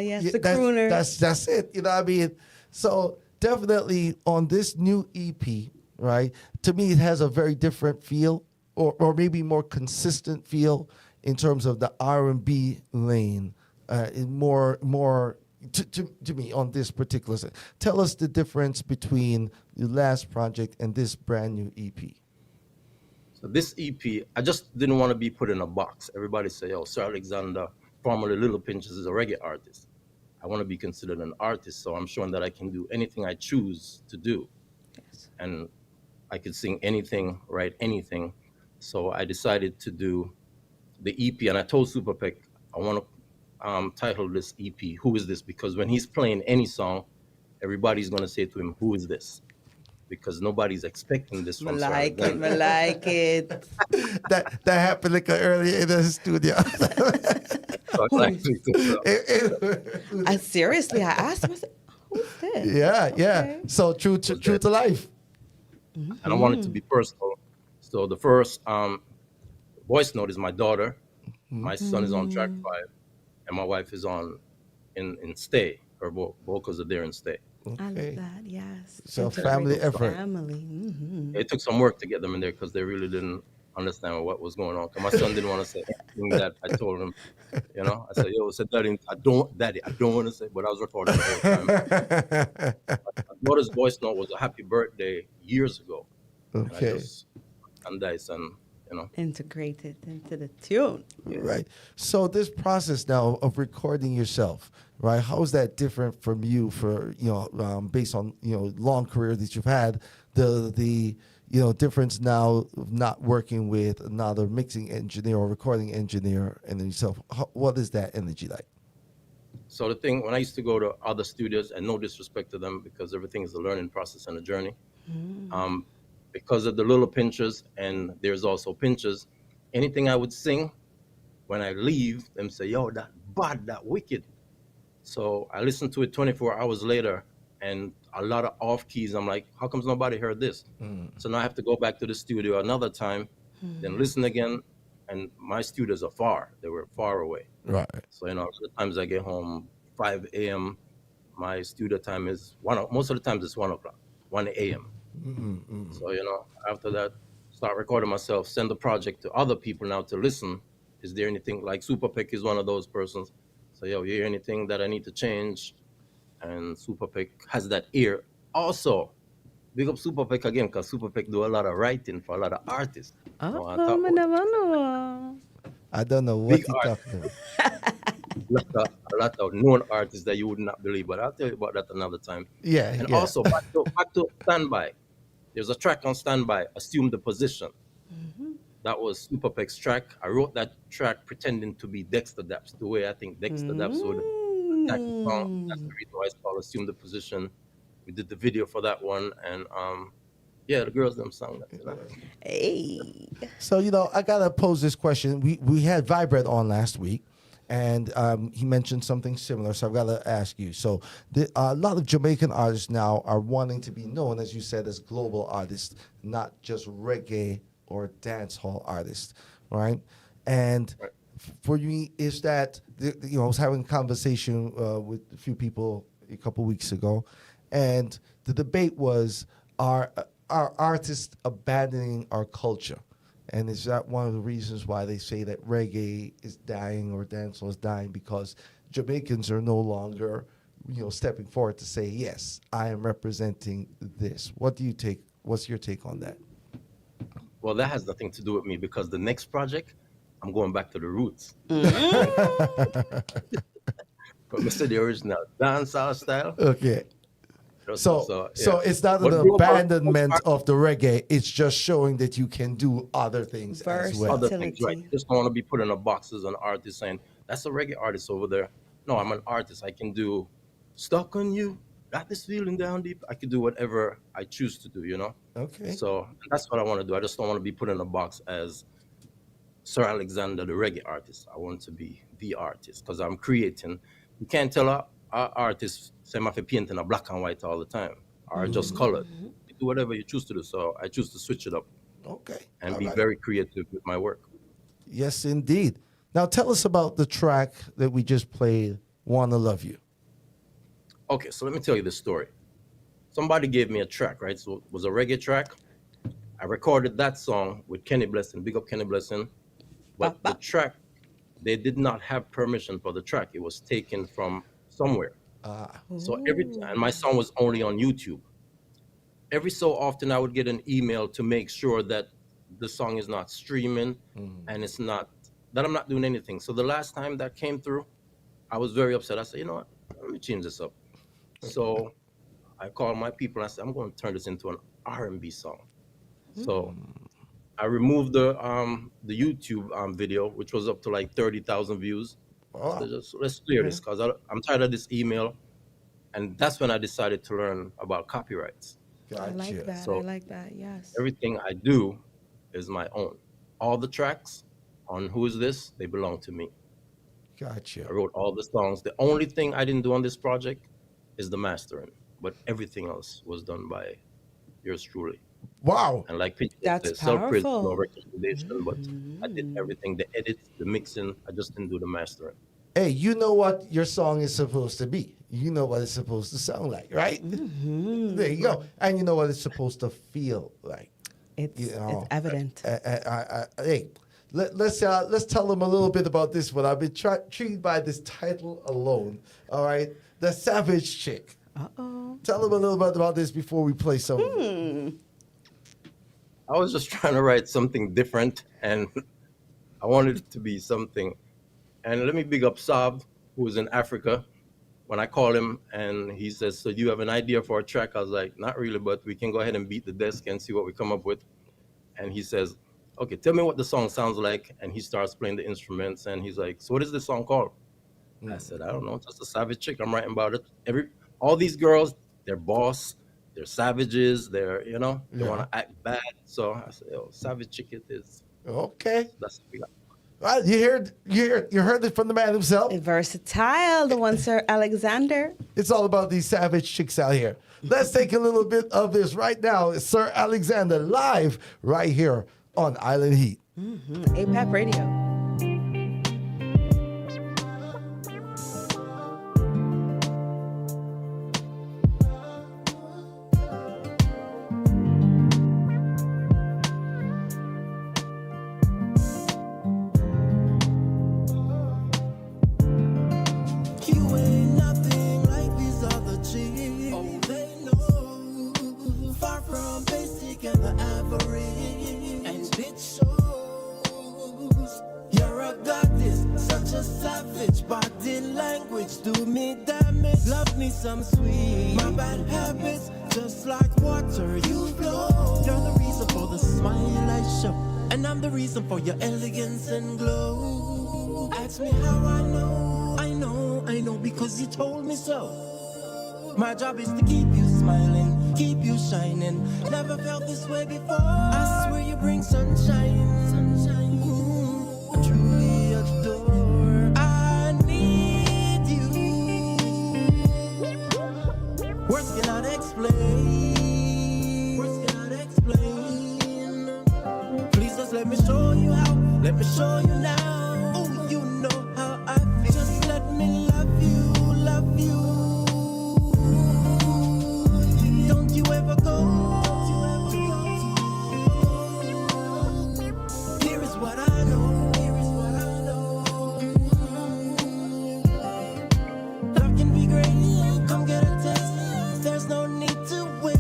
Yes, Yeah, the crooner. That's it. You know what I mean? So definitely on this new EP, right? To me, it has a very different feel, or maybe more consistent feel in terms of the R&B lane. More to me on this particular. Tell us the difference between the last project and this brand new EP. So this EP, I just didn't want to be put in a box. Everybody say, "Oh, Sir Alexander, formerly Little Pinches, is a reggae artist." I want to be considered an artist, so I'm showing that I can do anything I choose to do, and I could sing anything, write anything. So I decided to do the EP, and I told Super Pec I want to title this EP "Who Is This?" Because when he's playing any song, everybody's gonna say to him, "Who is this?" Because nobody's expecting this from Sir Alexander. I like it. that happened like earlier in the studio. Seriously, I asked him, I said, who's this? Yeah. Okay. So true to life. And I want it to be personal. So the first voice note is my daughter. My son is on track 5, and my wife is on in Stay. Her vocals are there in Stay. I love that, yes. So family effort. Family. It took some work to get them in there because they really didn't understand what was going on. 'Cause my son didn't want to say anything that I told him. I said, Daddy, I don't want to say, but I was recording the whole time. My daughter's voice note was a happy birthday years ago. Okay. And I just dice and integrated into the tune. Right. So this process now of recording yourself, right? How is that different from you for based on long career that you've had? The difference now of not working with another mixing engineer or recording engineer and then yourself. What is that energy like? So the thing, when I used to go to other studios, and no disrespect to them because everything is a learning process and a journey. Because of the little pinches, and there's also pinches, anything I would sing, when I leave, them say, "Yo, that bad, that wicked." So I listened to it 24 hours later, and a lot of off keys. I'm like, how comes nobody heard this? So now I have to go back to the studio another time, then listen again. And my studios are far; they were far away. Right. So sometimes I get home 5 a.m. My studio time is most of the times it's 1 o'clock, 1 a.m. So after that, start recording myself, send the project to other people now to listen. Is there anything like Super Pec is one of those persons? So you hear anything that I need to change? And Super Pec has that ear. Also, big up Super Pec again, because Super Pec do a lot of writing for a lot of artists. I never know. I don't know what you're talking about. A lot of known artists that you would not believe, but I'll tell you about that another time. Yeah. And also back to Standby. There's a track on Standby, Assume the Position. That was Super Pec's track. I wrote that track pretending to be Dexter Daps, the way I think Dexter Daps would attack the song. That's the reason why it's called Assume the Position. We did the video for that one, and the girls them sang that. Hey. So I gotta pose this question. We had Vibrant on last week, and he mentioned something similar. So I've got to ask you. So a lot of Jamaican artists now are wanting to be known, as you said, as global artists, not just reggae or dance hall artists, right? And for me, is that I was having a conversation with a few people a couple weeks ago, and the debate was are artists abandoning our culture? And is that one of the reasons why they say that reggae is dying or dancehall is dying? Because Jamaicans are no longer, stepping forward to say, yes, I am representing this. What's your take on that? Well, that has nothing to do with me because the next project, I'm going back to the roots. But Mr. The original dancehall style. Okay. So it's not an abandonment of the reggae. It's just showing that you can do other things as well. Other things, right? Just don't want to be put in a box as an artist saying, that's a reggae artist over there. No, I'm an artist. I can do Stuck on You. got this feeling down deep. I could do whatever I choose to do, you know? Okay. So that's what I want to do. I just don't want to be put in a box as Sir Alexander, the reggae artist. I want to be the artist because I'm creating. You can't tell a artist, say, I paint in a black and white all the time or just colored. You do whatever you choose to do. So I choose to switch it up Okay. and All be right. very creative with my work. Yes, indeed. Now tell us about the track that we just played, Wanna Love You. Okay, so let me tell you the story. Somebody gave me a track, right? So it was a reggae track. I recorded that song with Kenny Blessing, big up Kenny Blessing. But the track, they did not have permission for the track. It was taken from somewhere. So and my song was only on YouTube. Every so often, I would get an email to make sure that the song is not streaming and it's not, that I'm not doing anything. So the last time that came through, I was very upset. I said, you know what, let me change this up. So I called my people and I said, I'm going to turn this into an R&B song. So I removed the YouTube video, which was up to like 30,000 views. So just, let's clear this because I'm tired of this email. And that's when I decided to learn about copyrights. I like that. So I like that. Yes. everything I do is my own. All the tracks on Who Is This, they belong to me. Gotcha. I wrote all the songs. The only thing I didn't do on this project is the mastering, but everything else was done by yours truly. Wow. And like Pinch That's said, self-praise, no powerful. recommendation, but I did everything, the edits, the mixing. I just didn't do the mastering. Hey, you know what your song is supposed to be. You know what it's supposed to sound like, right? There you go. And you know what it's supposed to feel like. It's evident. Hey, let's tell them a little bit about this one. I've been intrigued by this title alone. All right, The Savage Chick. Tell them a little bit about this before we play some. I was just trying to write something different, and I wanted it to be something. And let me big up Saab, who's in Africa. When I call him and he says, so do you have an idea for a track? I was like, not really, but we can go ahead and beat the desk and see what we come up with. And he says, okay, tell me what the song sounds like. And he starts playing the instruments and he's like, so what is this song called? I said, I don't know, just a savage chick. I'm writing about it. All these girls, they're boss, they're savages, they're, they want to act bad. So I said, savage chick it is. Okay. So that's what we got. Well, you heard it from the man himself. Versatile, the one Sir Alexander. It's all about these savage chicks out here. Let's take a little bit of this right now. It's Sir Alexander live right here on Island Heat. APAP Radio. Some sweet, my bad habits, just like water you flow. You're the reason for the smile I show, and I'm the reason for your elegance and glow. Ask me how I know, because you told me so. My job is to keep you smiling, keep you shining. Never felt this way before. I swear you bring sunshine. Ooh, I truly adore. I need you. Words cannot explain. Words cannot explain. Please just let me show you how. Let me show you now. Oh, you know how I feel. Just let me love you, love you. Don't you ever go. Here is what I know. Here is what I know. Love can be great. Come get a taste. There's no need to wait.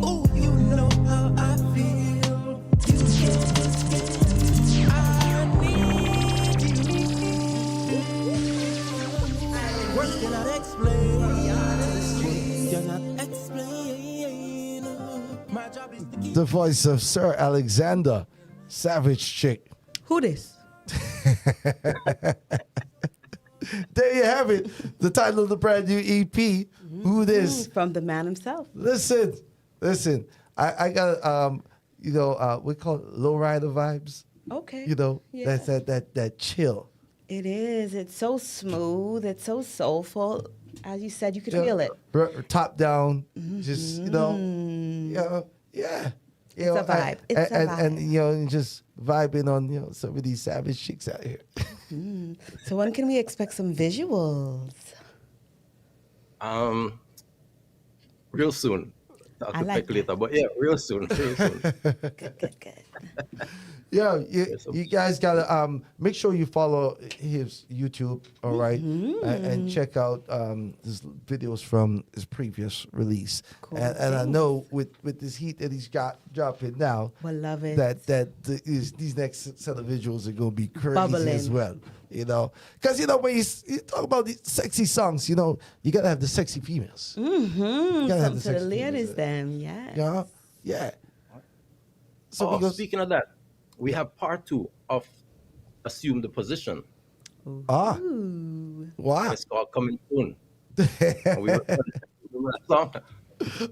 Oh, you know how I feel. You can't escape. I need you. Words cannot explain. Cannot explain. My job is to keep The voice of Sir Alexander, Savage Chick. Who this? There you have it. The title of the brand new EP. Who this? From the man himself. Listen. I got we call it lowrider vibes. Okay. That's that chill. It is. It's so smooth. It's so soulful. As you said, you could feel it. Top down, just yeah. It's a vibe. It's a vibe. And just vibing on some of these savage chicks out here. So when can we expect some visuals? Real soon. I'll I like later, but yeah, real soon. Good. Yeah, you guys gotta make sure you follow his YouTube, all right, and check out his videos from his previous release. Cool. And I know with this heat that he's got dropping now, We'll love it. These next set of visuals are gonna be crazy Bubbling. as well. Because when you talk about these sexy songs, you gotta have the sexy females. Mm-hmm. Gotta have Some the to the sexy ladies females. then, yeah. Yeah. So Speaking of that, we have part 2 of Assume the Position. Wow. It's called Coming Soon. And we recorded that song.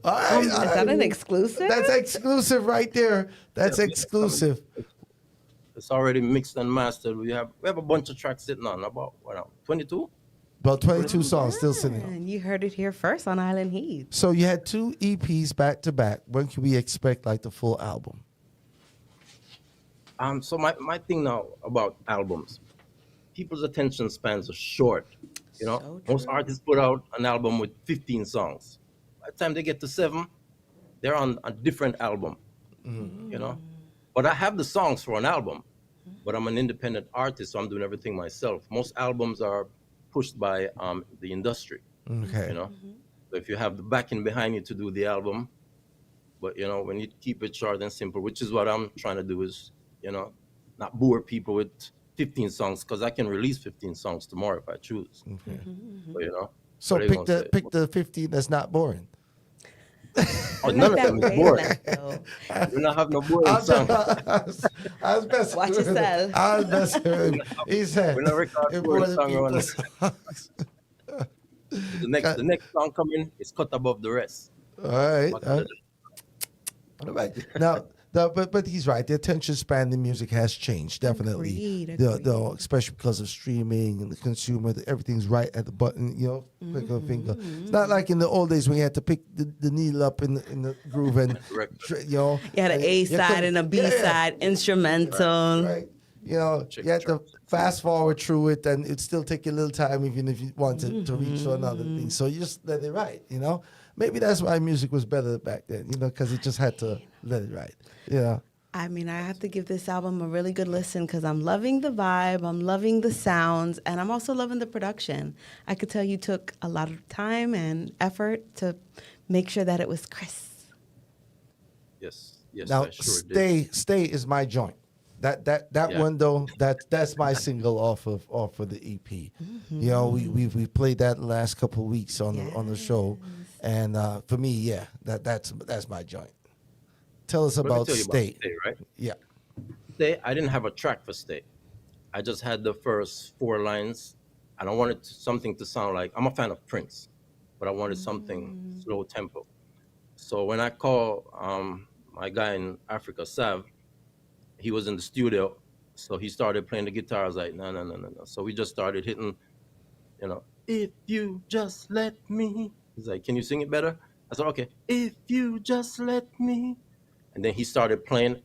All right, Is that an exclusive? That's exclusive right there. That's exclusive. It's already mixed and mastered. We have a bunch of tracks sitting on, about 22. About 22 songs still sitting on. And you heard it here first on Island Heat. So you had 2 EPs back to back. When can we expect like the full album? So my thing now about albums, people's attention spans are short. So Most true. artists put out an album with 15 songs. By the time they get to 7, they're on a different album. But I have the songs for an album, but I'm an independent artist, so I'm doing everything myself. Most albums are pushed by the industry. Okay. So if you have the backing behind you to do the album, but when you keep it short and simple, which is what I'm trying to do, is not bore people with 15 songs, because I can release 15 songs tomorrow if I choose. Okay. But, So what are you gonna say? pick the 15 that's not boring. Oh, none of them is boring. Though. We don't have no boring songs. I was messing Watch with him. yourself. I was messing with him. He said, We don't record "If boring one of the song around people's songs." The next song coming is cut above the rest. All right. All right. Now, but he's right. The attention span in music has changed, definitely. Agreed. Especially because of streaming and the consumer, everything's right at the button, click of a finger. It's not like in the old days when you had to pick the needle up in the groove and, You had an A side and a B side, instrumental. Right. You had to fast forward through it, and it'd still take you a little time, even if you wanted to reach to another thing. So you just let it ride, Maybe that's why music was better back then, because it just had to let it ride. Yeah. I mean, I have to give this album a really good listen because I'm loving the vibe, I'm loving the sounds, and I'm also loving the production. I could tell you took a lot of time and effort to make sure that it was crisp. Yes, Now, I sure did. Stay is my joint. That one though, that's my single off of the EP. We played that the last couple of weeks on the show, and for me, that's my joint. Tell us Let me about tell you Stay. Stay, right? Yeah. Stay, I didn't have a track for Stay. I just had the first 4 lines, and I wanted something to sound like, I'm a fan of Prince, but I wanted something slow tempo. So when I called my guy in Africa, Sav, he was in the studio, so he started playing the guitar. I was like, no. So we just started hitting, if you just let me. He's like, can you sing it better? I said, okay, if you just let me. And then he started playing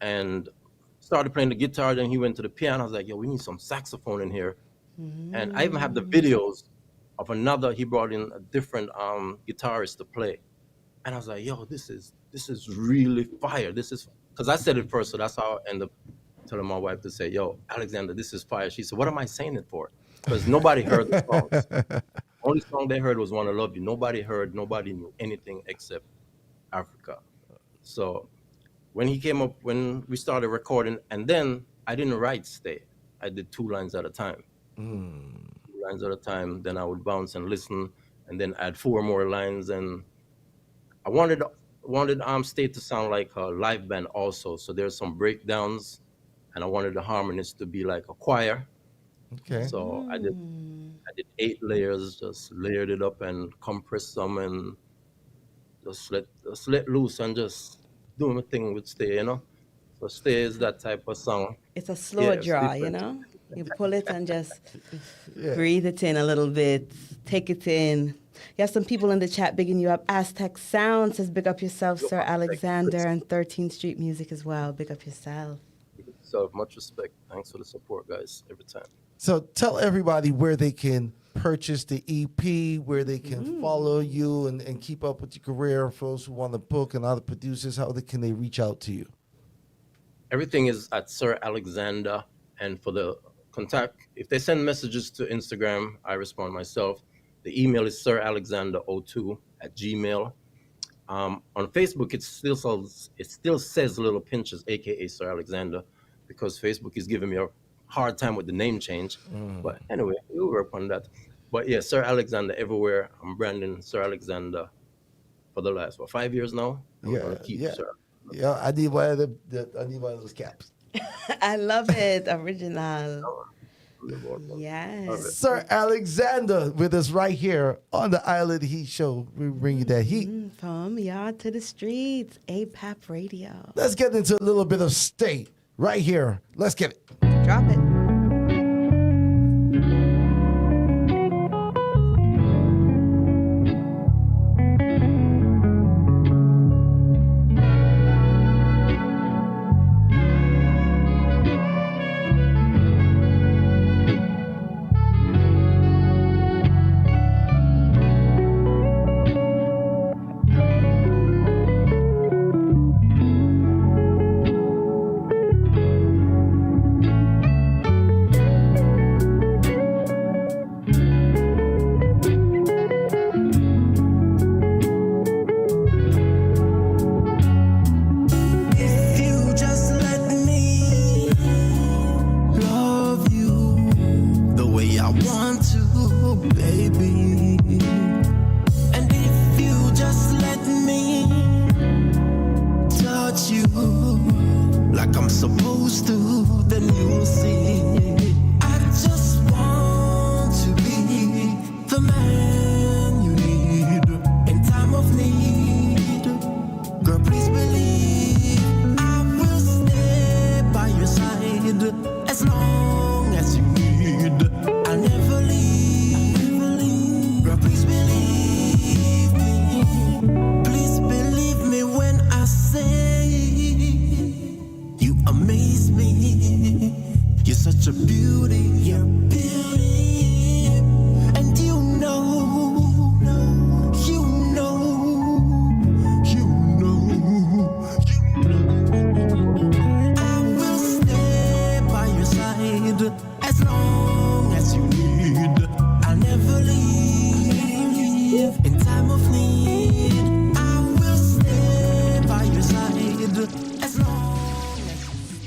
the guitar. Then he went to the piano. I was like, yo, we need some saxophone in here. And I even have the videos of he brought in a different guitarist to play. And I was like, yo, this is really fire. This is, because I said it first, so that's how I ended up telling my wife to say, yo, Alexander, this is fire. She said, what am I saying it for? Because nobody heard the songs. Only song they heard was Wanna Love You. Nobody knew anything except Africa. So when we started recording, and then I didn't write Stay. I did 2 lines at a time. 2 lines at a time, then I would bounce and listen, and then add 4 more lines. And I wanted Stay to sound like a live band also. So there's some breakdowns, and I wanted the harmonists to be like a choir. Okay. So I did 8 layers, just layered it up and compressed some and just let loose and just do my thing with Stay, you know. So Stay is that type of song. It's a slower Yeah, it's draw, you different. know? You pull it and just Yeah. breathe it in a little bit, take it in. You have some people in the chat bigging you up. Aztec Sound says, big up yourself, Sir Alexander, and 13th Street Music as well. Big up yourself. So much respect. Thanks for the support, guys, every time. So tell everybody where they can purchase the EP, where they can follow you and keep up with your career. For those who want to book and other producers, how can they reach out to you? Everything is at Sir Alexander. And for the contact, if they send messages to Instagram, I respond myself. The email is siralexander02@gmail. On Facebook, it still says Little Pinches, aka Sir Alexander, because Facebook is giving me a hard time with the name change. But anyway, we'll work on that. But yeah, Sir Alexander everywhere. I'm branding Sir Alexander for the last 5 years now. I'm gonna keep Sir. Yeah, I need one of those caps. I love it. Original. Yes. Sir Alexander with us right here on the Island Heat Show. We bring you that heat. From yard to the streets, APAP Radio. Let's get into a little bit of Stay right here. Let's get it. Drop it.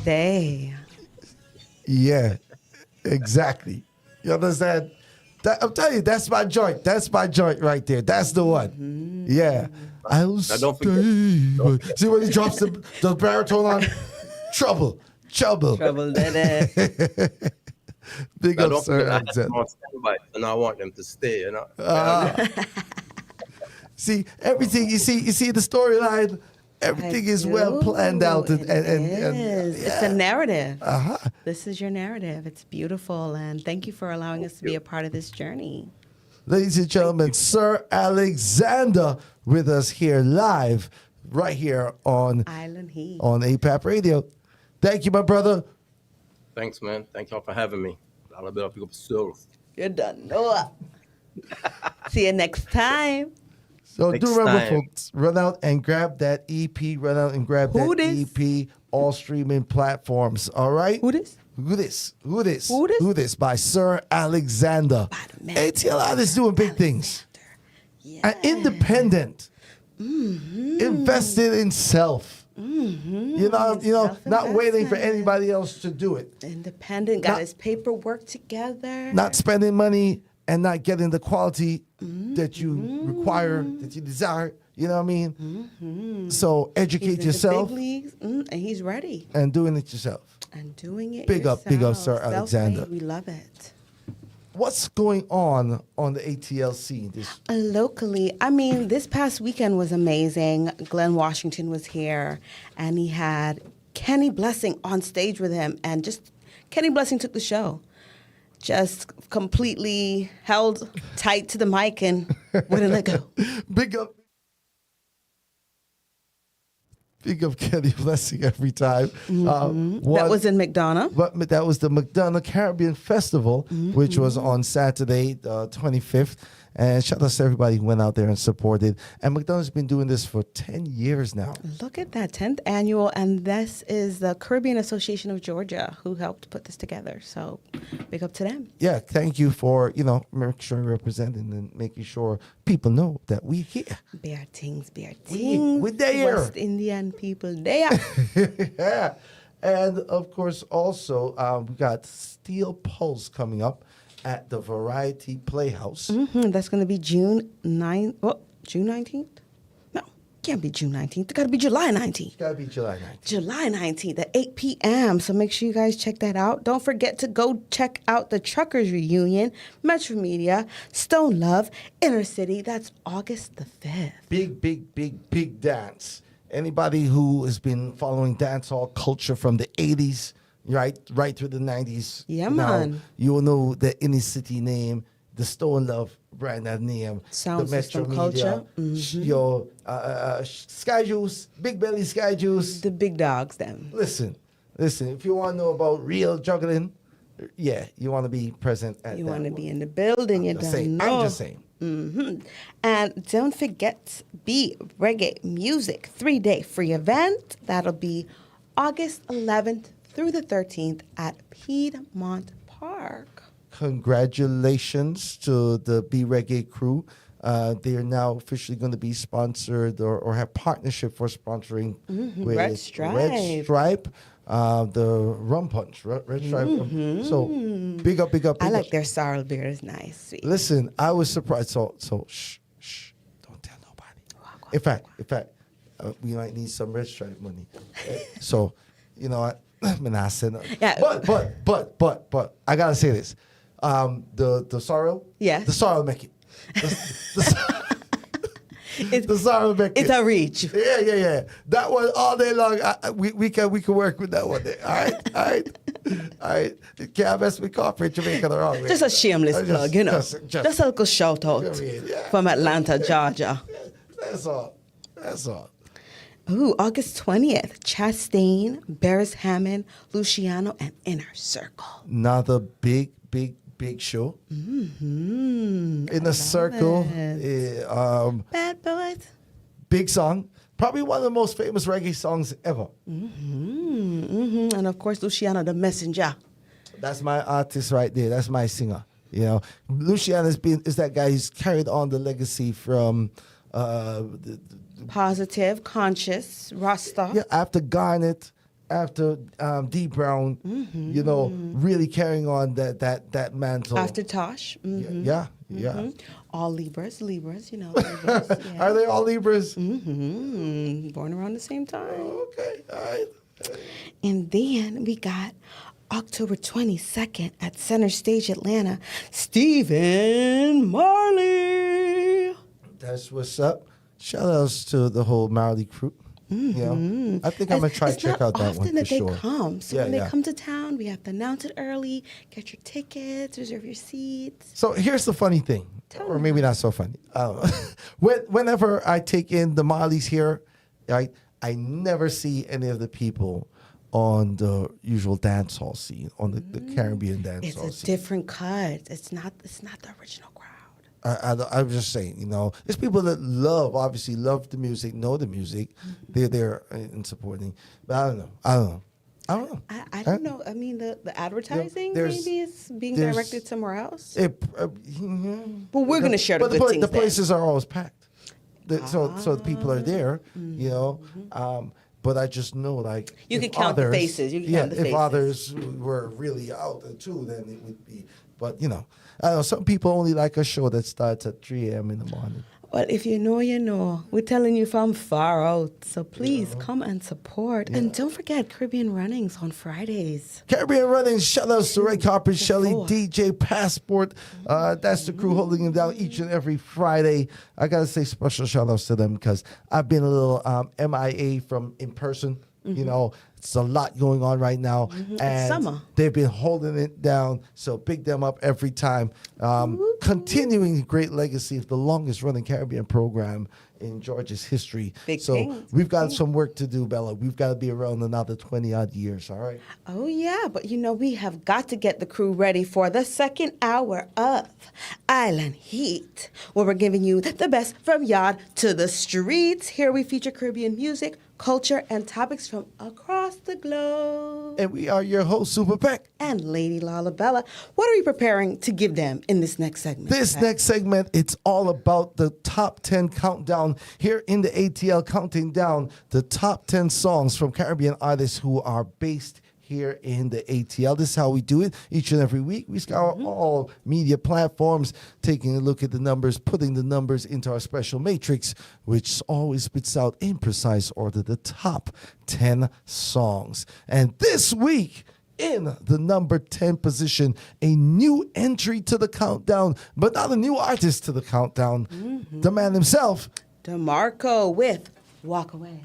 Stay. Yeah, exactly. You understand? I'm telling you, that's my joint. That's my joint right there. That's the one. Yeah. I'll stay. Don't forget. See when he drops the baritone on? Trouble. Trouble, did Big Now, up, don't sir. forget, I had them on standby, and I want them to stay, you know. See, everything, you see the storyline, everything is well planned out. And It's a narrative. Uh-huh. This is your narrative. It's beautiful. And thank you for allowing us to be a part of this journey. Ladies and gentlemen, Sir Alexander with us here live, right here on Island Heat. on APAP Radio. Thank you, my brother. Thanks, man. Thank y'all for having me. I'll be up yourself. You're done. Noah. See you next time. So Next do remember, time. folks, run out and grab that EP. Run out and grab Who that EP. All streaming platforms. All right? Who this? Who this? Who this? Who this? Who this? By Sir Alexander. ATL artist doing big things. And independent. Invested in self. You know, not waiting for anybody else to do it. Independent, got Not- his paperwork together. Not spending money and not getting the quality that you require, that you desire. You know what I mean? So educate He's in yourself. the big leagues, and he's ready. And doing it yourself. And doing it Big up, Sir yourself. Alexander. Self-made, we love it. What's going on the ATL scene? Locally, I mean, this past weekend was amazing. Glenn Washington was here, and he had Kenny Blessing on stage with him, and just Kenny Blessing took the show. Just completely held tight to the mic and wouldn't let go. Big up. Big up Kenny Blessing every time. That was in McDonough. But that was the McDonough Caribbean Festival, which was on Saturday, the 25th. And shout out to everybody who went out there and supported. And McDonough's been doing this for 10 years now. Look at that, 10th annual. And this is the Caribbean Association of Georgia who helped put this together. So big up to them. Yeah, thank you for, making sure you're representing and making sure people know that we're here. Bear things. We're there. West Indian people there. Yeah. And of course, also, we got Steel Pulse coming up at the Variety Playhouse. That's going to be June 9th. Well, June 19th? No, can't be June 19th. It got to be July 19th. It's got to be July 19th. July 19th at 8 p.m. So make sure you guys check that out. Don't forget to go check out the Truckers Reunion, Metro Media, Stone Love, Inner City. That's August the 5th. Big dance. Anybody who has been following dancehall culture from the 80s, right through the 90s. Yeah, now, man. You will know the Inner City name, the Stone Love brand name, Sound the Metro system Media, culture. Sky Juice, Big Belly Sky Juice. The big dogs, them. Listen, if you want to know about real juggling, yeah, you want to be present at You that want to one. be in the building. You don't know. I'm just saying. And don't forget Be Reggae Music 3-day free event. That'll be August 11th through the 13th at Piedmont Park. Congratulations to the Be Reggae crew. They are now officially going to be sponsored or have partnership for sponsoring with Red Stripe. Red Stripe, the Rum Punch, Red Stripe. So big up. I like their sorrel beer. It's nice, sweet. Listen, I was surprised. So shh, don't tell nobody. In fact, we might need some Red Stripe money. So, you know what? I'm not saying nothing. Yeah. But I gotta say this. The sorrel. Yes. The sorrel make it. The sorrel make it. It's a reach. Yeah. That one all day long. We can work with that one. All right. Can't mess with corporate Jamaica the wrong way. Just a shameless plug, you know. Just a little shout out from Atlanta, Georgia. That's all. Ooh, August 20th, Chastain, Barris Hammond, Luciano, and Inner Circle. Another big show. Inner Circle. Bad Boys. Big song. Probably one of the most famous reggae songs ever. And of course, Luciano, the messenger. That's my artist right there. That's my singer. You know, Luciano is that guy who's carried on the legacy from Positive, conscious, Rasta. Yeah, after Garnet, after D Brown, really carrying on that mantle. After Tosh. Yeah. All Libras, Libras. Yeah. Are they all Libras? Born around the same time. Okay, all right. And then we got October 22nd at Center Stage, Atlanta, Stephen Marley. That's what's up. Shout outs to the whole Marley crew. I think I'm going to try to check out that one for that sure. they come. So when they come to town, we have to announce it early, get your tickets, reserve your seats. So here's the funny thing, or maybe not so funny. Whenever I take in the Marleys here, right, I never see any of the people on the usual dance hall scene, on the Caribbean dance hall scene. It's a different cut. It's not the original crowd. I'm just saying, there's people that obviously love the music, know the music. They're there and supporting. But I don't know. I don't know. I mean, the advertising maybe is being directed somewhere else. But we're going to share the good things. The places are always packed. So the people are there, but I just know, like, you can count the faces. If others were really out there too, then it would be. But I don't know. Some people only like a show that starts at 3 a.m. in the morning. Well, if you know, you know. We're telling you from far out. So please come and support. Yeah. And don't forget Caribbean Runnings on Fridays. Caribbean Runnings, shout outs to Red Carpet, Shelly, DJ Passport. That's the crew holding it down each and every Friday. I got to say special shout outs to them because I've been a little MIA from in person. You know, it's a lot going on right now. And it's summer. They've been holding it down. So big them up every time. Continuing great legacy of the longest running Caribbean program in Georgia's history. We've got some work to do, Bella. We've got to be around another 20 odd years, all right? Oh, yeah. But, you know, we have got to get the crew ready for the second hour of Island Heat, where we're giving you the best from yaad to the streets. Here we feature Caribbean music, culture, and topics from across the globe. And we are your host, Super Peck. And Lady Lala Bella. What are we preparing to give them in this next segment? This next segment, it's all about the top 10 countdown here in the ATL, counting down the top 10 songs from Caribbean artists who are based here in the ATL. This is how we do it each and every week. We scour all media platforms, taking a look at the numbers, putting the numbers into our special matrix, which always spits out in precise order the top 10 songs. And this week, in the number 10 position, a new entry to the countdown, but not a new artist to the countdown. The man himself, DeMarco with Walk Away.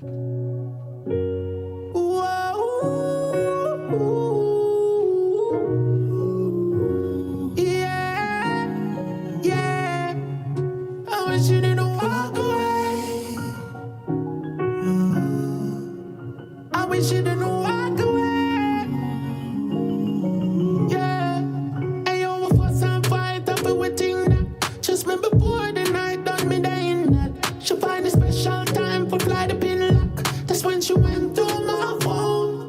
I wish you didn't walk away. I wish you didn't walk away. Yeah. And you will fuss and fight up everything that. Just me before the night done me dying that. She find a special time for fly the pin lock. That's when she went through my phone.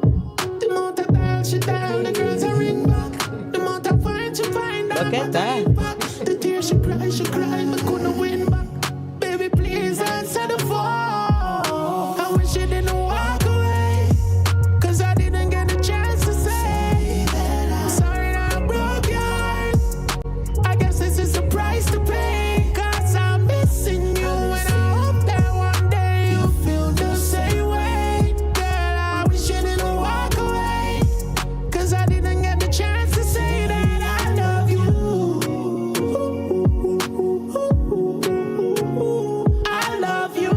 The amount of dial she dial, the girls are ring back. The amount of find she find out. Look at that. The tears she cry, but couldn't win back. Baby, please answer the phone. I wish you didn't walk away, 'cause I didn't get a chance to say that sorry that I broke your heart. I guess this is the price to pay, 'cause I'm missing you, and I hope that one day you feel the same way. Girl, I wish you didn't walk away, 'cause I didn't get the chance to say that I love you. I love you.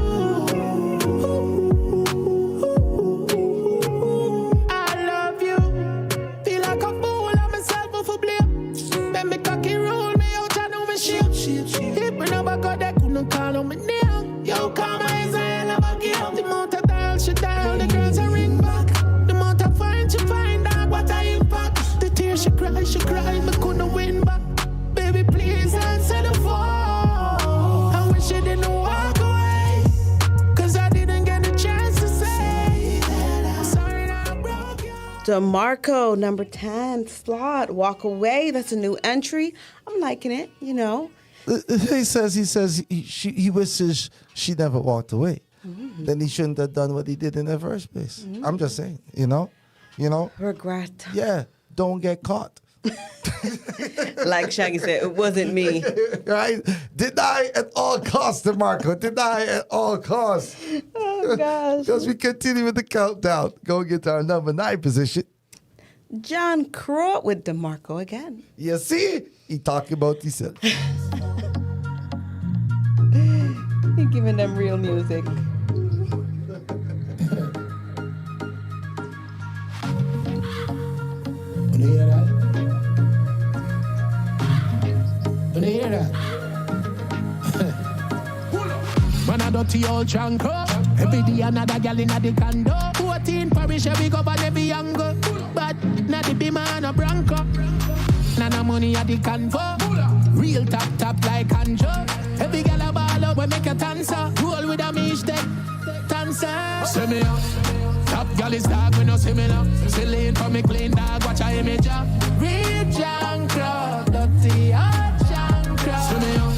I love you. Feel like a fool, I'm myself for blame. Let me cocky roll me out, I know me shape. If me never got that, couldn't call on my name. Yo, call my eyes, I love a game. The amount of dial she dial, the girls are ring back. The amount of find she find out, what I impact. The tears she cry, but couldn't win back. Baby, please answer the phone. I wish you didn't walk away, 'cause I didn't get a chance to say that I'm sorry that I broke you. DeMarco, number 10 slot, Walk Away. That's a new entry. I'm liking it, you know. he says he wishes she never walked away. Then he shouldn't have done what he did in the first place. I'm just saying, you know. Regret. Yeah, don't get caught. Like Shaggy said, it wasn't me. Right? Deny at all costs, DeMarco. Deny at all costs. Oh, gosh. Because we continue with the countdown. Go get to our number 9 position. John Crow with DeMarco again. You see? He talking about himself. He giving them real music. You hear that? You hear that? Man, a dirty old jungle. Every day another gal inna the condo. 14 parish every govern every angle. But not the beamer and a bronco. Nana money at the convo. Real top like Anjo. Every gal a ball up we make a dancer. Roll with a mish deck. Dancer. See me up. Top gal is dog, we no similar. Silly for me clean dog, watch a image up. Real jankro, dirty hot jankro. See me up.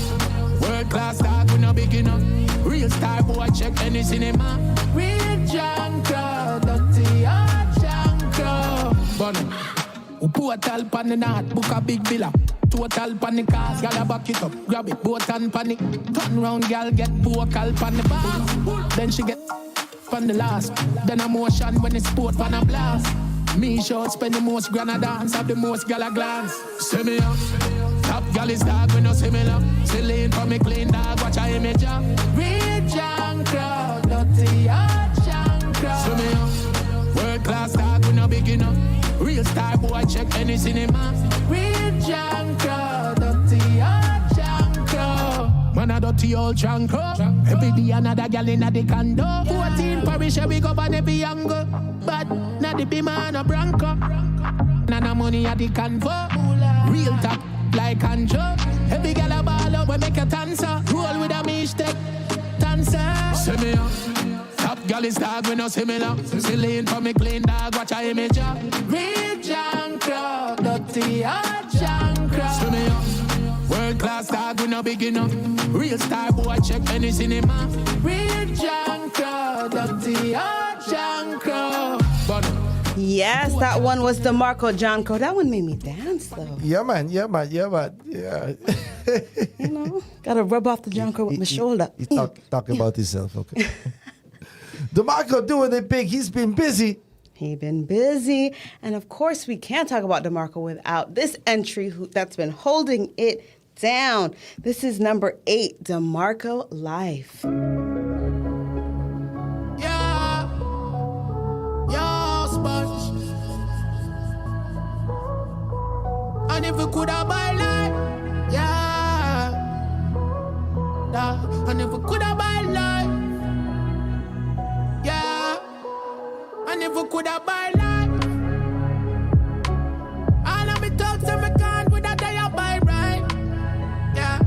World class dog, we no big enough. Real star boy, check any cinema. Real jankro, dirty hot jankro. Bunny, who portal pan the north, book a big villa. total panic cars. Gal a back it up, grab it, both and panic. Turn round, gal get vocal pan the bar. Then she get on the last. Then a motion when it's sport pan a blast. Me short spend the most granna dance, have the most gal a glance. See me up, top gal is dog when no similar. Celine for me clean dog, watch her image up. Real junk crowd, dirty hot junk crowd. See me up, world class dog when no beginner. Real star boy check any cinema. Real junk crowd, dirty hot junk crowd. Man a dirty old junk crowd. Every day another gal in the condo. 14 parish we govern every angle. But not the Beamer and a Bronco. Nana money at the convo. Real top like Anjo. Every gal a ball up we make a dancer. Roll with a mistake, dancer. See me up, top gal is dog we no similar. Celine for me clean dog, watch her image up. Real junk crowd, dirty hot junk crowd. See me up, world class dog we no beginner. Real star boy check any cinema. Real junk crowd, dirty hot junk crowd. Yes, that one was DeMarco Jonko. That one made me dance though. Yeah, man. Yeah. You know, gotta rub off the Jonko with my shoulder. You talk about yourself, okay? DeMarco doing it big. He's been busy. He been busy. And of course, we can't talk about DeMarco without this entry that's been holding it down. This is number 8, DeMarco Life. And if we could have buy life, yeah. And if we could have buy life, yeah. And if we could have buy life, all of me talks and me can't with a day I buy right, yeah.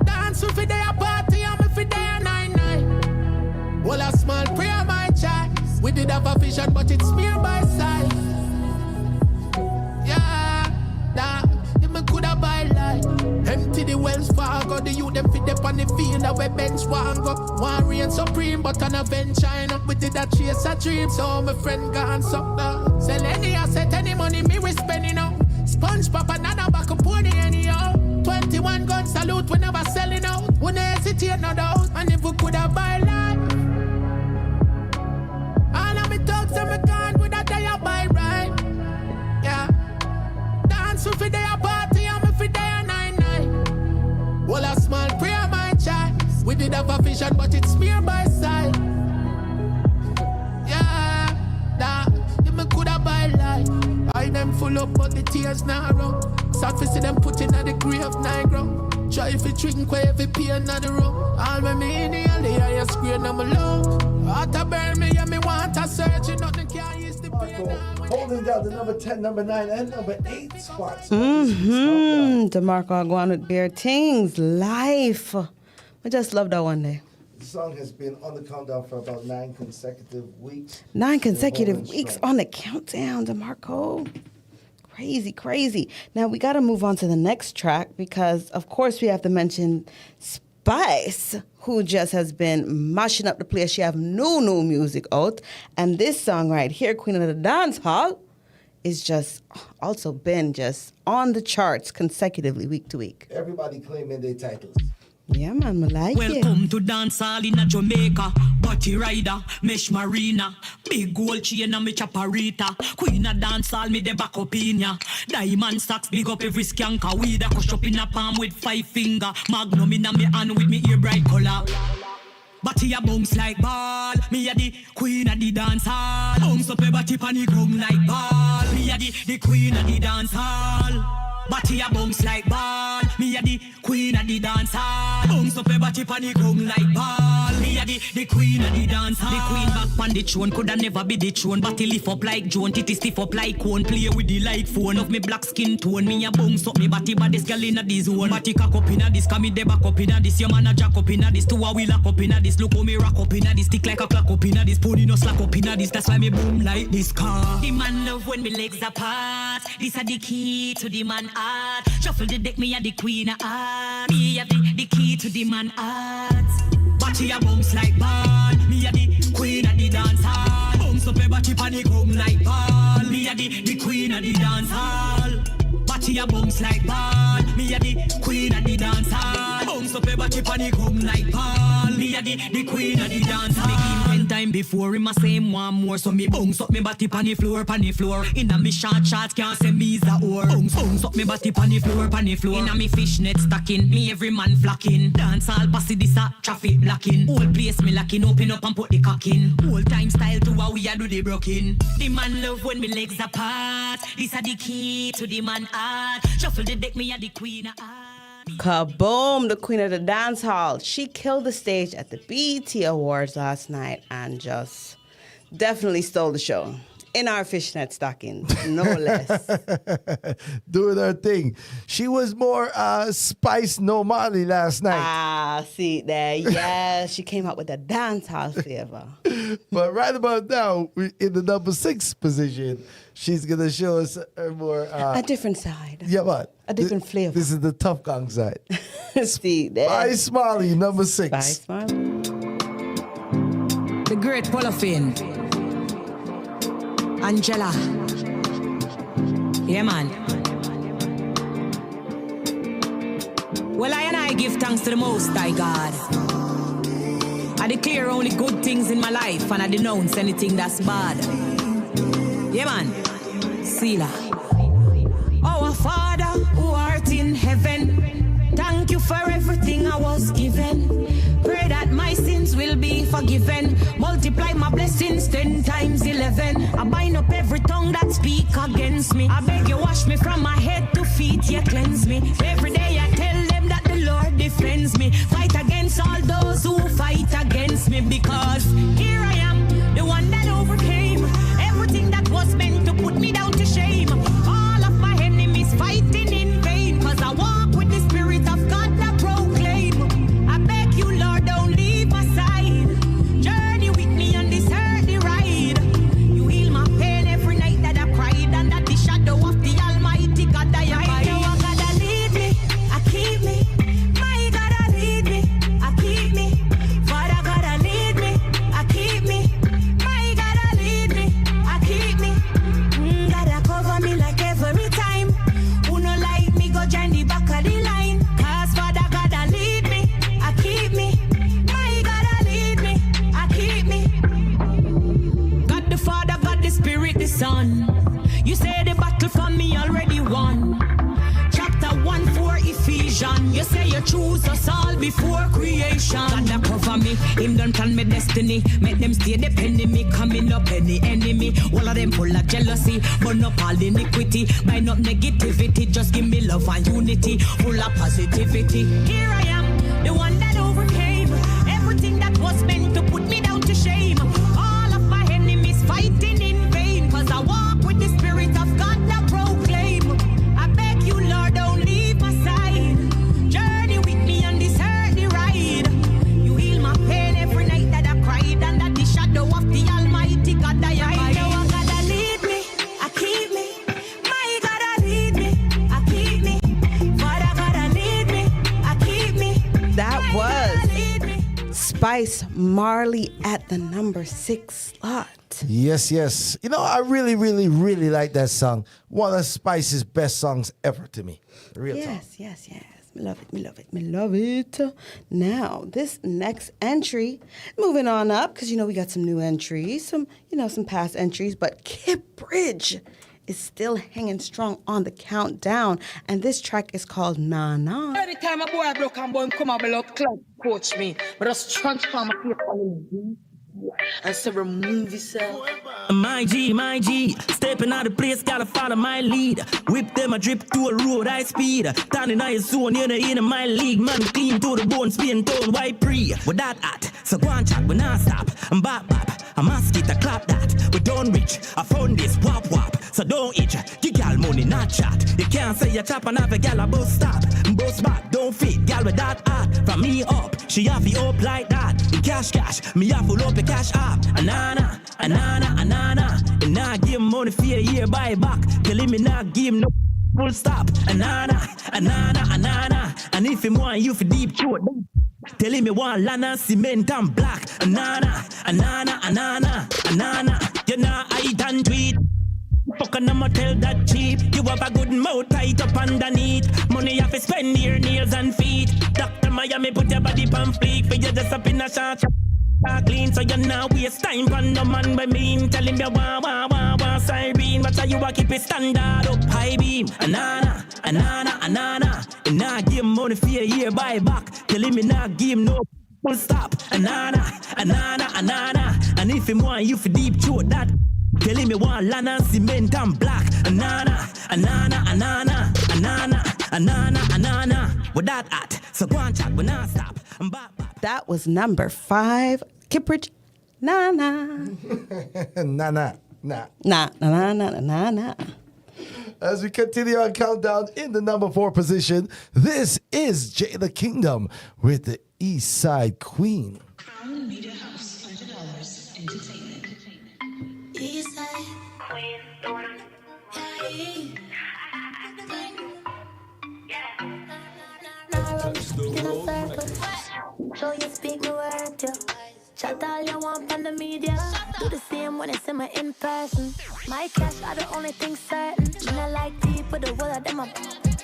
Dance with a day a party and me for day a 9-9. Well, a small prayer my child. We did have a vision but it's mere by sight. If me coulda buy life, empty the Wells Fargo, the youth them fit up on the field that we bench one go. One reign supreme, but an event China. We did a chase a dream, so my friend gone suck now. Sell any asset, any money me we spending out. Sponge pop another back up pony anyhow. 21 gun salute, we never selling out. We no hesitate no doubt. And if we coulda buy life, all of me talks and me can't with a day I buy right, yeah. So for day a party and me for day a 9-9. Well, a small prayer my child. We did have a vision but it's mere by side. Yeah, if me coulda buy life. I them full up but the tears not run. Sad to see them put in at the grave night ground. Try if you drink where every pain on the room. All when me in the alley I scream I'm alone. Heart a burn me and me want a surgery. Nothing can use the pain. Holding down the number 10, number 9, and number 8 spots. DeMarco Aguan with Bare Things, Life. I just love that one day. The song has been on the countdown for about 9 consecutive weeks. 9 consecutive weeks on the countdown, DeMarco. Crazy. Now we got to move on to the next track because, of course, we have to mention Spice, who just has been mashing up the place. She have new music out. And this song right here, Queen of the Dance Hall, is just also been just on the charts consecutively week to week. Everybody claiming their titles. Yeah, man, I like Welcome to dance hall in Jamaica. Body rider, mesh marina. Big gold chain and me chaparita. Queen of dance hall, me the back up in ya. Diamond socks, big up every skanker. Weed a crush up in a palm with 5 finger. Magnum in a me hand with me ear bright color. Body a bounce like ball. Me a the queen of the dance hall. Bounce up your body pan the ground like ball. Me a the queen of the dance hall. Body a bounce like ball. Me a the queen of the dance hall. Bounce up your body pan the ground like ball. Me a the queen of the dance hall. The queen back pan the throne coulda never be the throne. Body lift up like Joan, titty stiff up like cone. Play with the light phone of me black skin tone. Me a bounce up me body, but this girl inna the zone. Body cock up inna this, come me de back up inna this. Your man a jack up inna this, two a wheel lock up inna this. Look how me rock up inna this, stick like a clock up inna this. Pony no slack up inna this, that's why me boom like this car. The man love when me legs apart. This a the key to the man heart. Shuffle the deck, me a the queen of heart. Me a the key to the man heart. Body a bounce like ball. Me a the queen of the dance hall. Bounce up your body pan the ground like ball. Me a the queen of the dance hall. Body She a bounce like ball. Me a the queen of the dance hall. Bounce up every chip and he come like ball. Me a the queen of the dance hall. Make him 10 time before him a say him want more. So me bounce up me body pan the floor. Inna me short shorts can't say me's a whore. Bounce up me body pan the floor. Inna me fishnet stocking, me every man flocking. Dance all passy this a traffic blocking. Whole place me locking, open up and put the cock in. Whole time style to how we a do the broken. The man love when me legs apart. This a the key to the man heart. Shuffle the deck, me a the queen of heart. Kaboom, the queen of the dance hall. She killed the stage at the BET Awards last night and just definitely stole the show. In our fishnet stockings, no less. Doing her thing. She was more Spice No Molly last night. Ah, see there. Yes, she came out with a dance hall flavor. But right about now, in the number 6 position, she's going to show us her more... a different side. Yeah, what? A different flavor. This is the tough gang side. See there. Spice Molly, number 6. Spice Molly. The great Polofin. Angela. Yeah, man. Well, I give thanks to the Most High God. I declare only good things in my life and I denounce anything that's bad. Yeah, man. Sila. Our Father who art in heaven, thank you for everything I was given. Pray that my sins will be forgiven. Multiply my blessings 10 times 11. I bind up every tongue that speak against me. I beg you wash me from my head to feet, you cleanse me. Every day I tell them that the Lord defends me. Fight against all those who fight against me. Because here I am, the one that overcame everything that was meant to put me down to shame. All of my enemies fighting in vain. Cause I walk with the Spirit of God that proclaim. I beg you, Lord, don't leave my side. Journey with me on this earthly ride. You heal my pain every night that I cried. And that the shadow of the Almighty God I hide. You are God that lead me, I keep me. My God that lead me, I keep me. Father God that lead me, I keep me. My God that lead me, I keep me. God that cover me like every time. Who no like me go join the back of the line. Cause Father God that lead me, I keep me. My God that lead me, I keep me. God the Father, God the Spirit, the Son. You say the battle for me already won. Chapter 1:4 Ephesians. You say you choose us all before creation. God that cover me, him done plan my destiny. Make them stay depending me, coming up any enemy. All of them full of jealousy, burn up all iniquity. Bind up negativity, just give me love and unity. Full of positivity. Here I am, the one that overcame everything that was meant to put me down to shame. All of my enemies fighting in vain. Cause I walk with the Spirit of God that proclaim. I beg you, Lord, don't leave my side. Journey with me on this earthly ride. You heal my pain every night that I cried. And that the shadow of the Almighty God I hide. You are God that lead me, I keep me. My God that lead me, I keep me. Father God that lead me, I keep me. That My God was that lead me. Spice Marley at the number 6 slot. Yes, yes. You know, I really, really, really like that song. One of Spice's best songs ever to me. Real talk. Yes. Me love it, me love it, me love it. Now, this next entry, moving on up, because, we got some new entries, some past entries, but Kip Bridge is still hanging strong on the countdown, and this track is called Nah Nah. Anytime a boy broke and boy come up below club coach me, but just transform my play on him and say remove yourself. My G, stepping out of place, gotta follow my lead. Whip them a drip to a road high speed. Standing in zone, you're in my league. Man clean to the bone, spin tone, white pre. With that at, so go and chat, we not stop. I'm bop, a mosquito clap that. We don't reach, I found this wop, so don't itch. You gal money, not chat. You can't say you chop and have a gal a bus stop. Bus back, don't fit, gal with that at. From me up, she have it up like that. In cash, me have full up the cash up. Anana. And now give him money for a year, buy back. Tell him me not give him no full stop. Anana. And if him want you for deep throat, tell him me want land and cement and black. Anana. You know I done tweet. fuck and I'ma tell that cheap. You have a good mouth tight up underneath. Money you have to spend your nails and feet. Dr. Miami put your body on fleek. For you just up in a shot. Clean, so you now waste time on the man by mean. Tell him you want siren. But you a keep it standard up high beam. Anana. And now give him money for a year buy back. Tell him me not give him no full stop. Anana. And if him want you for deep throat that, tell him me want land and cement and black. Anana. With that at, so go on chat, we not stop. That was number 5, Kippridge. Nah. Nah. As we continue our countdown in the number 4 position, this is Jay the Kingdom with the East Side Queen. Crown Media House, $100 entertainment. East Side Queen. So you speak the word, yeah. Chat all you want on the media. Do the same when it's in my in person. My cash are the only thing certain. When I like people, the world of them up.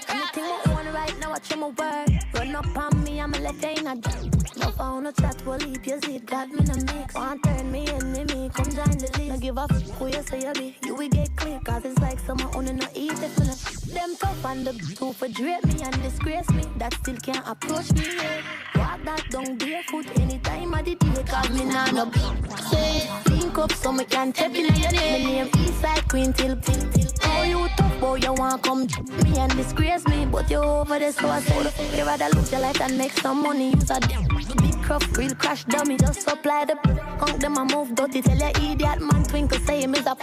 Anything I want right now, I try my word. Run up on me, I'ma let you in a jump. No phone, no chat, will leave your seat. Got me in a mix. Want turn me enemy, come join the league. No give up who you say you be. You will get clear, cause it's like someone only not eat it. Them tough and the two for drape me and disgrace me. That still can't approach me, yeah. Walk that down barefoot anytime of the day. Cause me nah no say, link up so me can tap in your name. My name Eastside Queen till. Oh, you tough boy, you want come me and disgrace me. But you over there, so I say, you rather lose your life and make some money. Use a big cruff, real crash dummy. Just supply the punk them a move dirty. Tell your idiot man twinkle, say him is a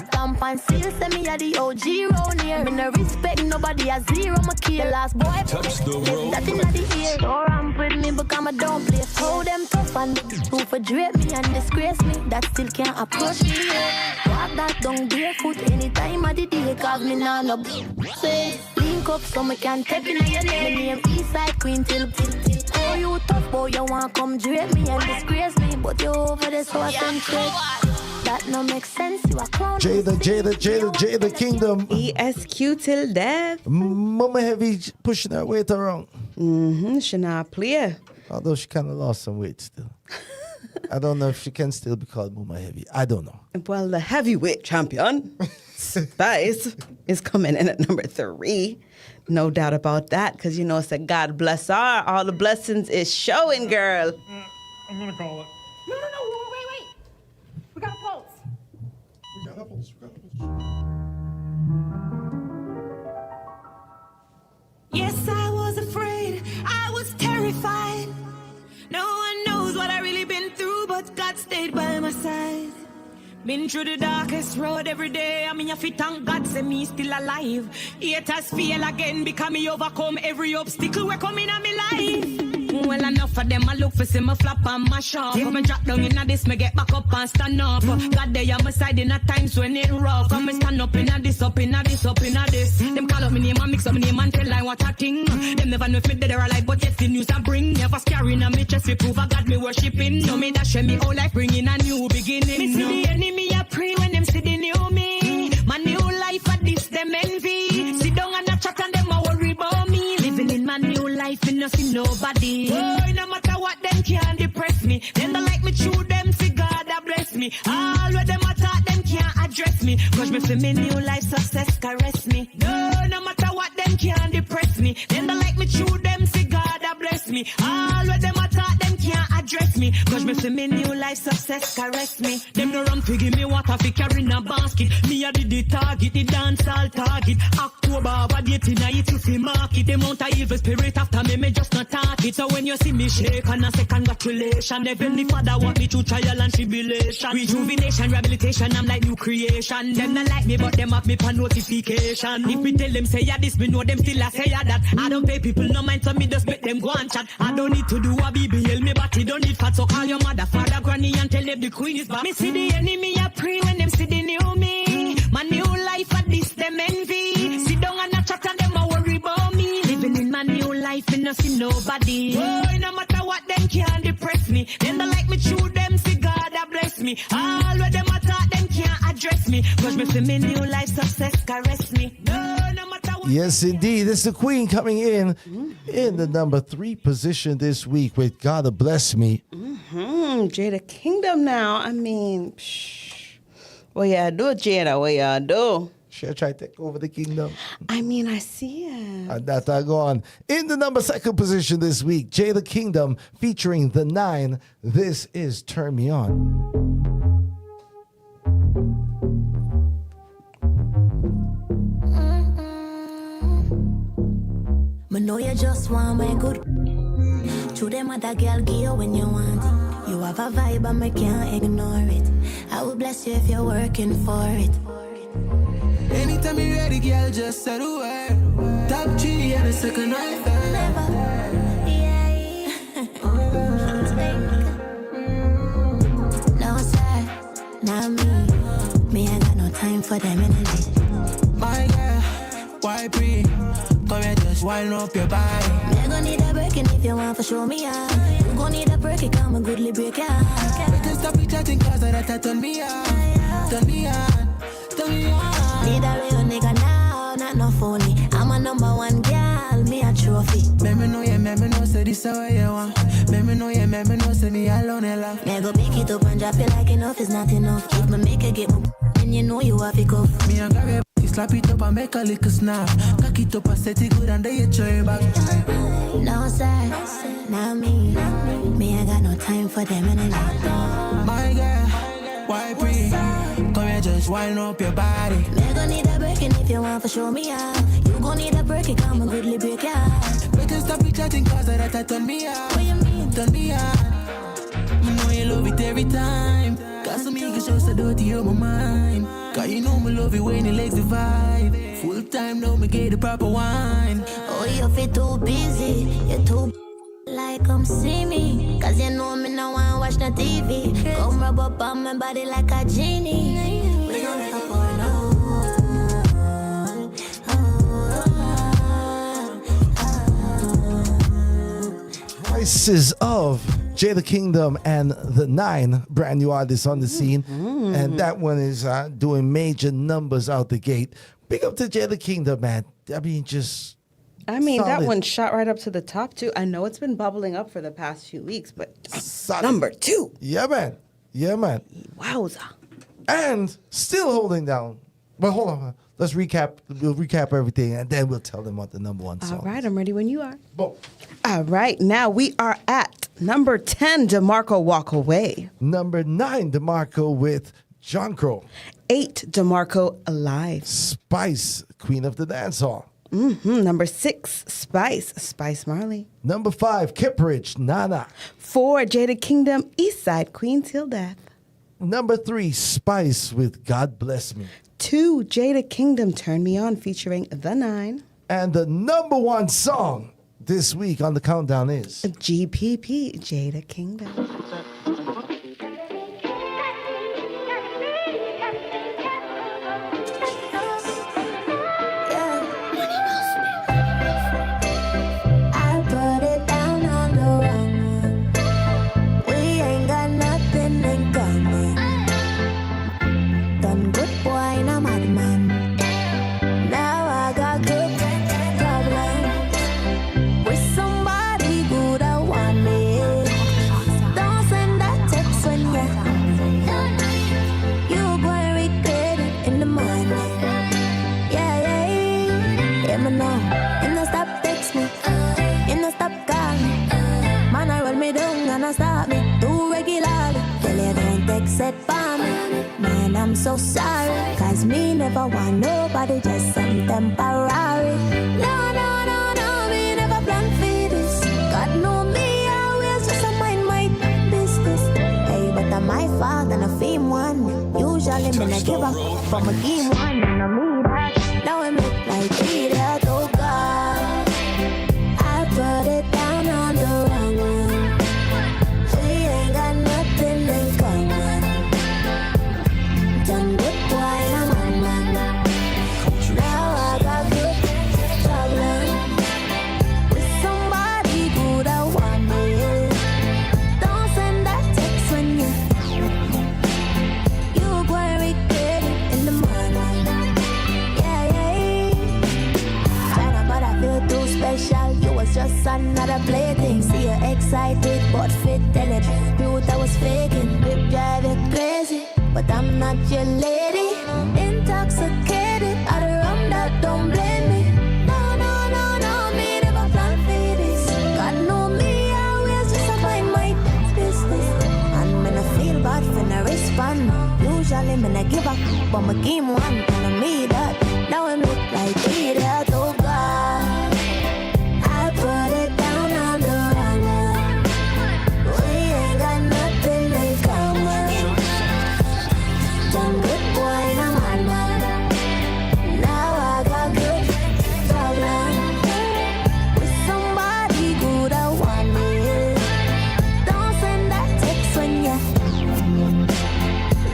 stamp and seal. Say me a the OG round here. Me no respect nobody, a zero my kill. Last boy, touch the road. That in the ear. Don't ramp with me because I don't play. Hold them tough and who for drape me and disgrace me. That still can't approach me, yeah. Walk that down barefoot anytime of the day. Cause me nah no say, link up so me can tap in your name. My name Eastside Queen till. Oh, you tough boy, you want come drape me and disgrace me. But you over there, so I send straight. That no make sense, you a clown. Jay the Kingdom. ESQ till death. Mama Heavy pushing her weight around. She not play. Although she kind of lost some weight still. I don't know if she can still be called Mama Heavy. I don't know. Well, the heavyweight champion, Spice, is coming in at number 3. No doubt about that, because you know it's a God bless her. All the blessings is showing, girl. I'm gonna call it. No, wait. We got a pulse. Yes, I was afraid, I was terrified. No one knows what I really been through, but God stayed by my side. Been through the darkest road every day. I mean, if you thank God, say me still alive. Haters feel again because me overcome every obstacle we're coming in my life. Well, enough of them, I look for see me flop and mash up. If me drop down in this, me get back up and stand up. God, they on my side in a times when it rough. Come me stand up in a this, up in a this, up in a this. Them call up me name and mix up my name and tell I what I think. Them never know if me dead or alive, but yes, the news I bring. Never scaring on me chest, we prove I got me worshipping. Know me dash me whole life, bringing a new beginning. Me see the enemy, I pray when them see the new me. My new life, at this, them envy. Sit down and a chat and them a worry about me. Living in my new life, and not see nobody. Oh, no matter what, them can't depress me. Them don't like me, true, them see God that bless me. All where them attack, them can't address me. Cause me feel me new life success caress me. No matter what, them can't depress me. Them don't like me, true, them see God that bless me. All where them attack, them can't address me. Cause me feel me new life success caress me. Them no run figure me water fi carry in a basket. Me a the target, the dance all target. October, what date in a it you fi market. Them out a evil spirit after me just not talk it. So when you see me shake and I say congratulations, Heavenly Father want me through trial and tribulation. Rejuvenation, rehabilitation, I'm like new creation. Them not like me but them have me for notification. If me tell them say yeah this, me know them still a say yeah that. I don't pay people no mind so me just make them go and chat. I don't need to do a BBL, me body don't need fat. So call your mother, father, granny and tell them the queen is back. Me see the enemy I pray when them see the new me. My new life at this them envy. Sit down and a chat and them a worry about me. Living in my new life and not see nobody. Oh, no matter what them can't depress me. Them don't like me true, them see God that bless me. me. All where them attack, them can't address me. Cause me for me new life success caress me. No matter what. Yes, indeed. This is the Queen coming in the number 3 position this week with Gotta Bless Me. Jada Kingdom now. I mean, what y'all do, Jada? What y'all do? Should I try to take over the kingdom? I mean, I see it. And that I go on. In the number 2 position this week, Jada Kingdom featuring the 9. This is Turn Me On. I know you just want my good. To them other girl give you when you want it. You have a vibe and I can't ignore it. I will bless you if you're working for it. Anytime you ready, girl, just say the word. Top 3 and a second I fell. Never. No sir, not me. Me ain't got no time for them energy. My girl, why pre? Come here, just wind up your body. Me gon' need a breaking if you want to show me out. You gon' need a break, it come a goodly break out. We can stop each chatting cause that turn me on. Turn me on, turn me on. Need a real nigga now, not no phony. I'm a number 1 girl, me a trophy. Me know yeah, me know say this is what you want. Me know yeah, me know say me alone enough. Me go pick it up and drop it like enough is not enough. If me make it get me, then you know you have to go. Me and grab it, slap it up and make a little snap. Cock it up and set it good and then you try back. No sir, not me. Me ain't got no time for them energy. My girl, why pre? Come here, just wind up your body. Me gon' need a breaking if you want to show me out. You gon' need a break, it come a goodly break out. We can stop each chatting cause that turn me on. What you mean? Turn me on. You know you love it every time. Cause some niggas show so dirty on my mind. Cause you know me love it when the legs divide. Full time now me get the proper wine. Oh, you feel too busy. You're too like come see me. Cause you know me no wanna watch no TV. Come rub up on my body like a genie. We gon' make a porno. Voices of Jada Kingdom and the 9, brand new artists on the scene. And that one is doing major numbers out the gate. Big up to Jada Kingdom, man. I mean, that solid. one shot right up to the top 2. I know it's been bubbling up for the past few weeks, but number 2. Yeah, man. Yeah, man. Wowza. And still holding down. But hold on. Let's recap. We'll recap everything, and then we'll tell them what the number 1 song All right, I'm ready when you are. Boom. All right, now we are at number 10, DeMarco Walk Away. Number 9, DeMarco with John Crow. 8, DeMarco Alive. Spice, Queen of the Dance Hall. Number 6, Spice Marley. Number 5, Kippridge, Nana. 4, Jada Kingdom, Eastside, Queen Till Death. Number 3, Spice with God Bless Me. 2, Jada Kingdom, Turn Me On, featuring the 9. And the number 1 song this week on the countdown is GPP, Jada Kingdom. Set by me, man, I'm so sorry. Cause me never want nobody, just some temporary. No, me never plan for this. God know me, always just a mind my business. Hey, but I'm my fault and a fame one. Usually me not give up from a game one. And I mean that, now I make like idiot, oh God. I put it down on the wrong one. We ain't got nothing in common. Done good boy, I'm on man. Now I got good problem with somebody good I want me. Don't send that text when you but fit tell it. Knew I was faking, whip drive it crazy, but I'm not your lady. Intoxicated, out of rum that don't blame me. No, no, no, no, me never plan for this. God know me, I always just find my business. And when I feel bad, when I respond, usually when I give up, but my game one, telling me that now I look like idiot. Oh God, I put it down on the runner. We ain't got nothing in common. Done good boy, I'm on man. Now I got good problem with somebody good I want me. Don't send that text when you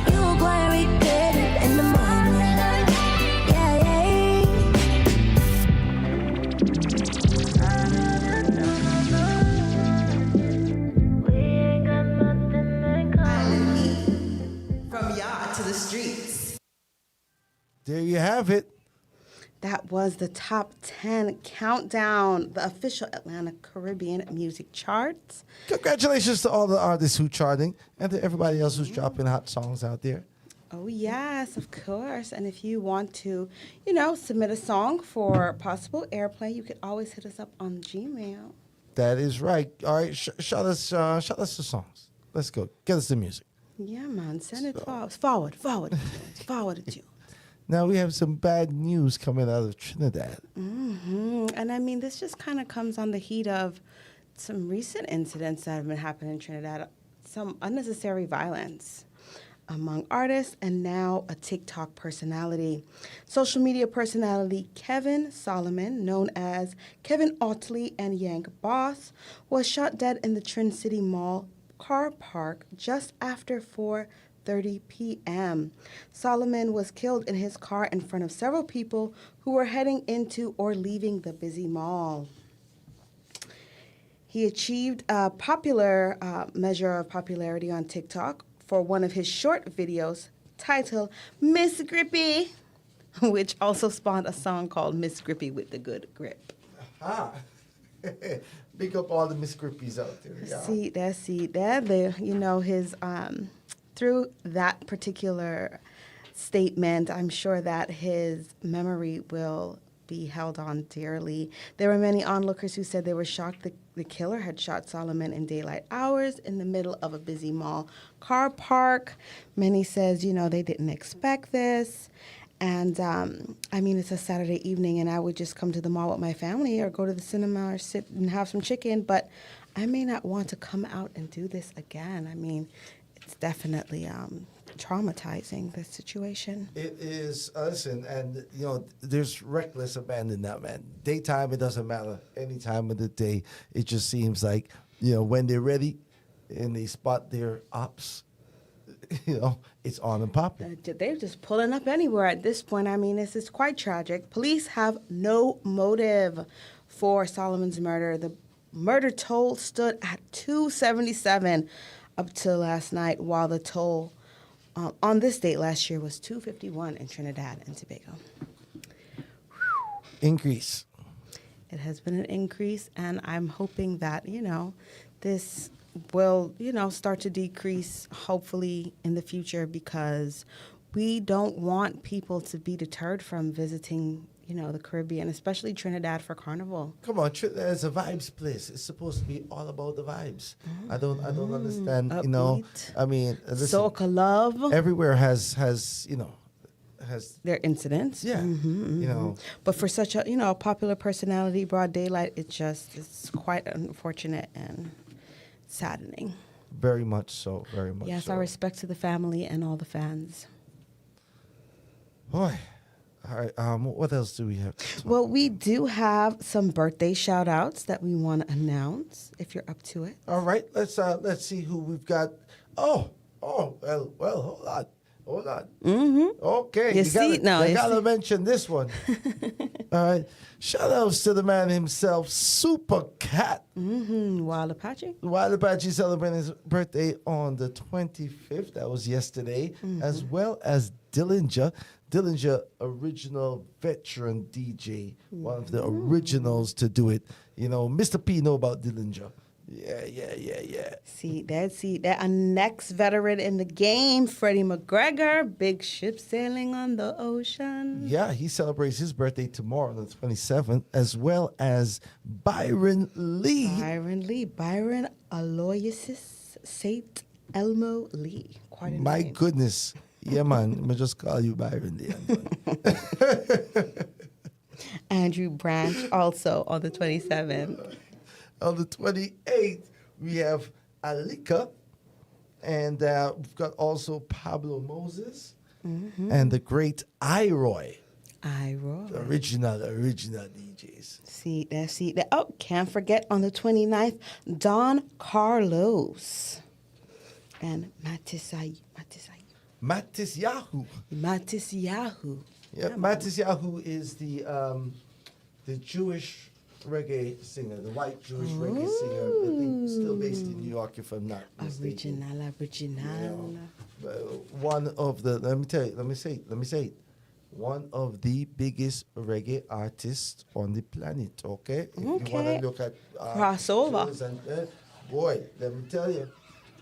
go and regret it in the morning. Yeah, yeah. From yacht to the streets. There you have it. That was the top 10 countdown, the official Atlanta Caribbean music charts. Congratulations to all the artists who charting and to everybody else who's dropping hot songs out there. Oh, yes, of course. And if you want to, submit a song for possible airplay, you could always hit us up on Gmail. That is right. All right, shout us the songs. Let's go. Get us the music. Yeah, man. Send it forward. Forward it, you. Now we have some bad news coming out of Trinidad. Mm-hmm. And I mean, this just kind of comes on the heat of some recent incidents that have been happening in Trinidad, some unnecessary violence among artists and now a TikTok personality. Social media personality Kevin Solomon, known as Kevin Otley and Yank Boss, was shot dead in the Trin City Mall car park just after 4:30 p.m. Solomon was killed in his car in front of several people who were heading into or leaving the busy mall. He achieved a popular measure of popularity on TikTok for one of his short videos titled Miss Grippy, which also spawned a song called Miss Grippy with the Good Grip. Ah. Big up all the Miss Grippies out there. Yeah. See, his through that particular statement, I'm sure that his memory will be held on dearly. There were many onlookers who said they were shocked the killer had shot Solomon in daylight hours in the middle of a busy mall car park. Many says, they didn't expect this. And, it's a Saturday evening, and I would just come to the mall with my family or go to the cinema or sit and have some chicken, but I may not want to come out and do this again. I mean, it's definitely traumatizing, this situation. It is, listen, and, there's reckless abandonment, man. Daytime, it doesn't matter. Any time of the day, it just seems like, when they're ready and they spot their ops, it's on and popping. They're just pulling up anywhere at this point. I mean, this is quite tragic. Police have no motive for Solomon's murder. The murder toll stood at $277 up till last night, while the toll on this date last year was $251 in Trinidad and Tobago. Increase. It has been an increase, and I'm hoping that, this will, start to decrease, hopefully, in the future, because we don't want people to be deterred from visiting, the Caribbean, especially Trinidad for Carnival. Come on, Trinidad is a vibes place. It's supposed to be all about the vibes. I don't understand, Upbeat. I mean, listen, Soca love. everywhere has their incidents. Yeah. But for such a popular personality, broad daylight, it's quite unfortunate and saddening. Very much so. Very much Yes, so. our respect to the family and all the fans. Boy. All right. What else do we have? Well, we do have some birthday shout outs that we want to announce, if you're up to it. All right. Let's see who we've got. Well, hold on. Mm-hmm. Okay. You gotta mention this one. All right. Shout outs to the man himself, Super Cat. Mm-hmm. Wild Apache. Wild Apache celebrating his birthday on the 25th. That was yesterday. Mm-hmm. As well as Dillinger. Dillinger, original veteran DJ. One of the originals to do it. Mr. P know about Dillinger. Yeah. See that. Our next veteran in the game, Freddie McGregor, big ship sailing on the ocean. Yeah, he celebrates his birthday tomorrow on the 27th, as well as Byron Lee. Byron Aloysius Saint Elmo Lee. Quite a My name. goodness. Yeah, man. I'm just call you Byron Lee. Andrew Branch also on the 27th. On the 28th, we have Alika, and we've got also Pablo Moses and the great Iroy. The original DJs. See that. Oh, can't forget on the 29th, Don Carlos and Matis Yahoo. Yeah, Matis Yahoo is the Jewish reggae singer, the white Jewish reggae singer. I think still based in New York, if I'm not mistaken. Original. One of the let me say it. One of the biggest reggae artists on the planet. Okay, if you want to look at crossover, boy, let me tell you.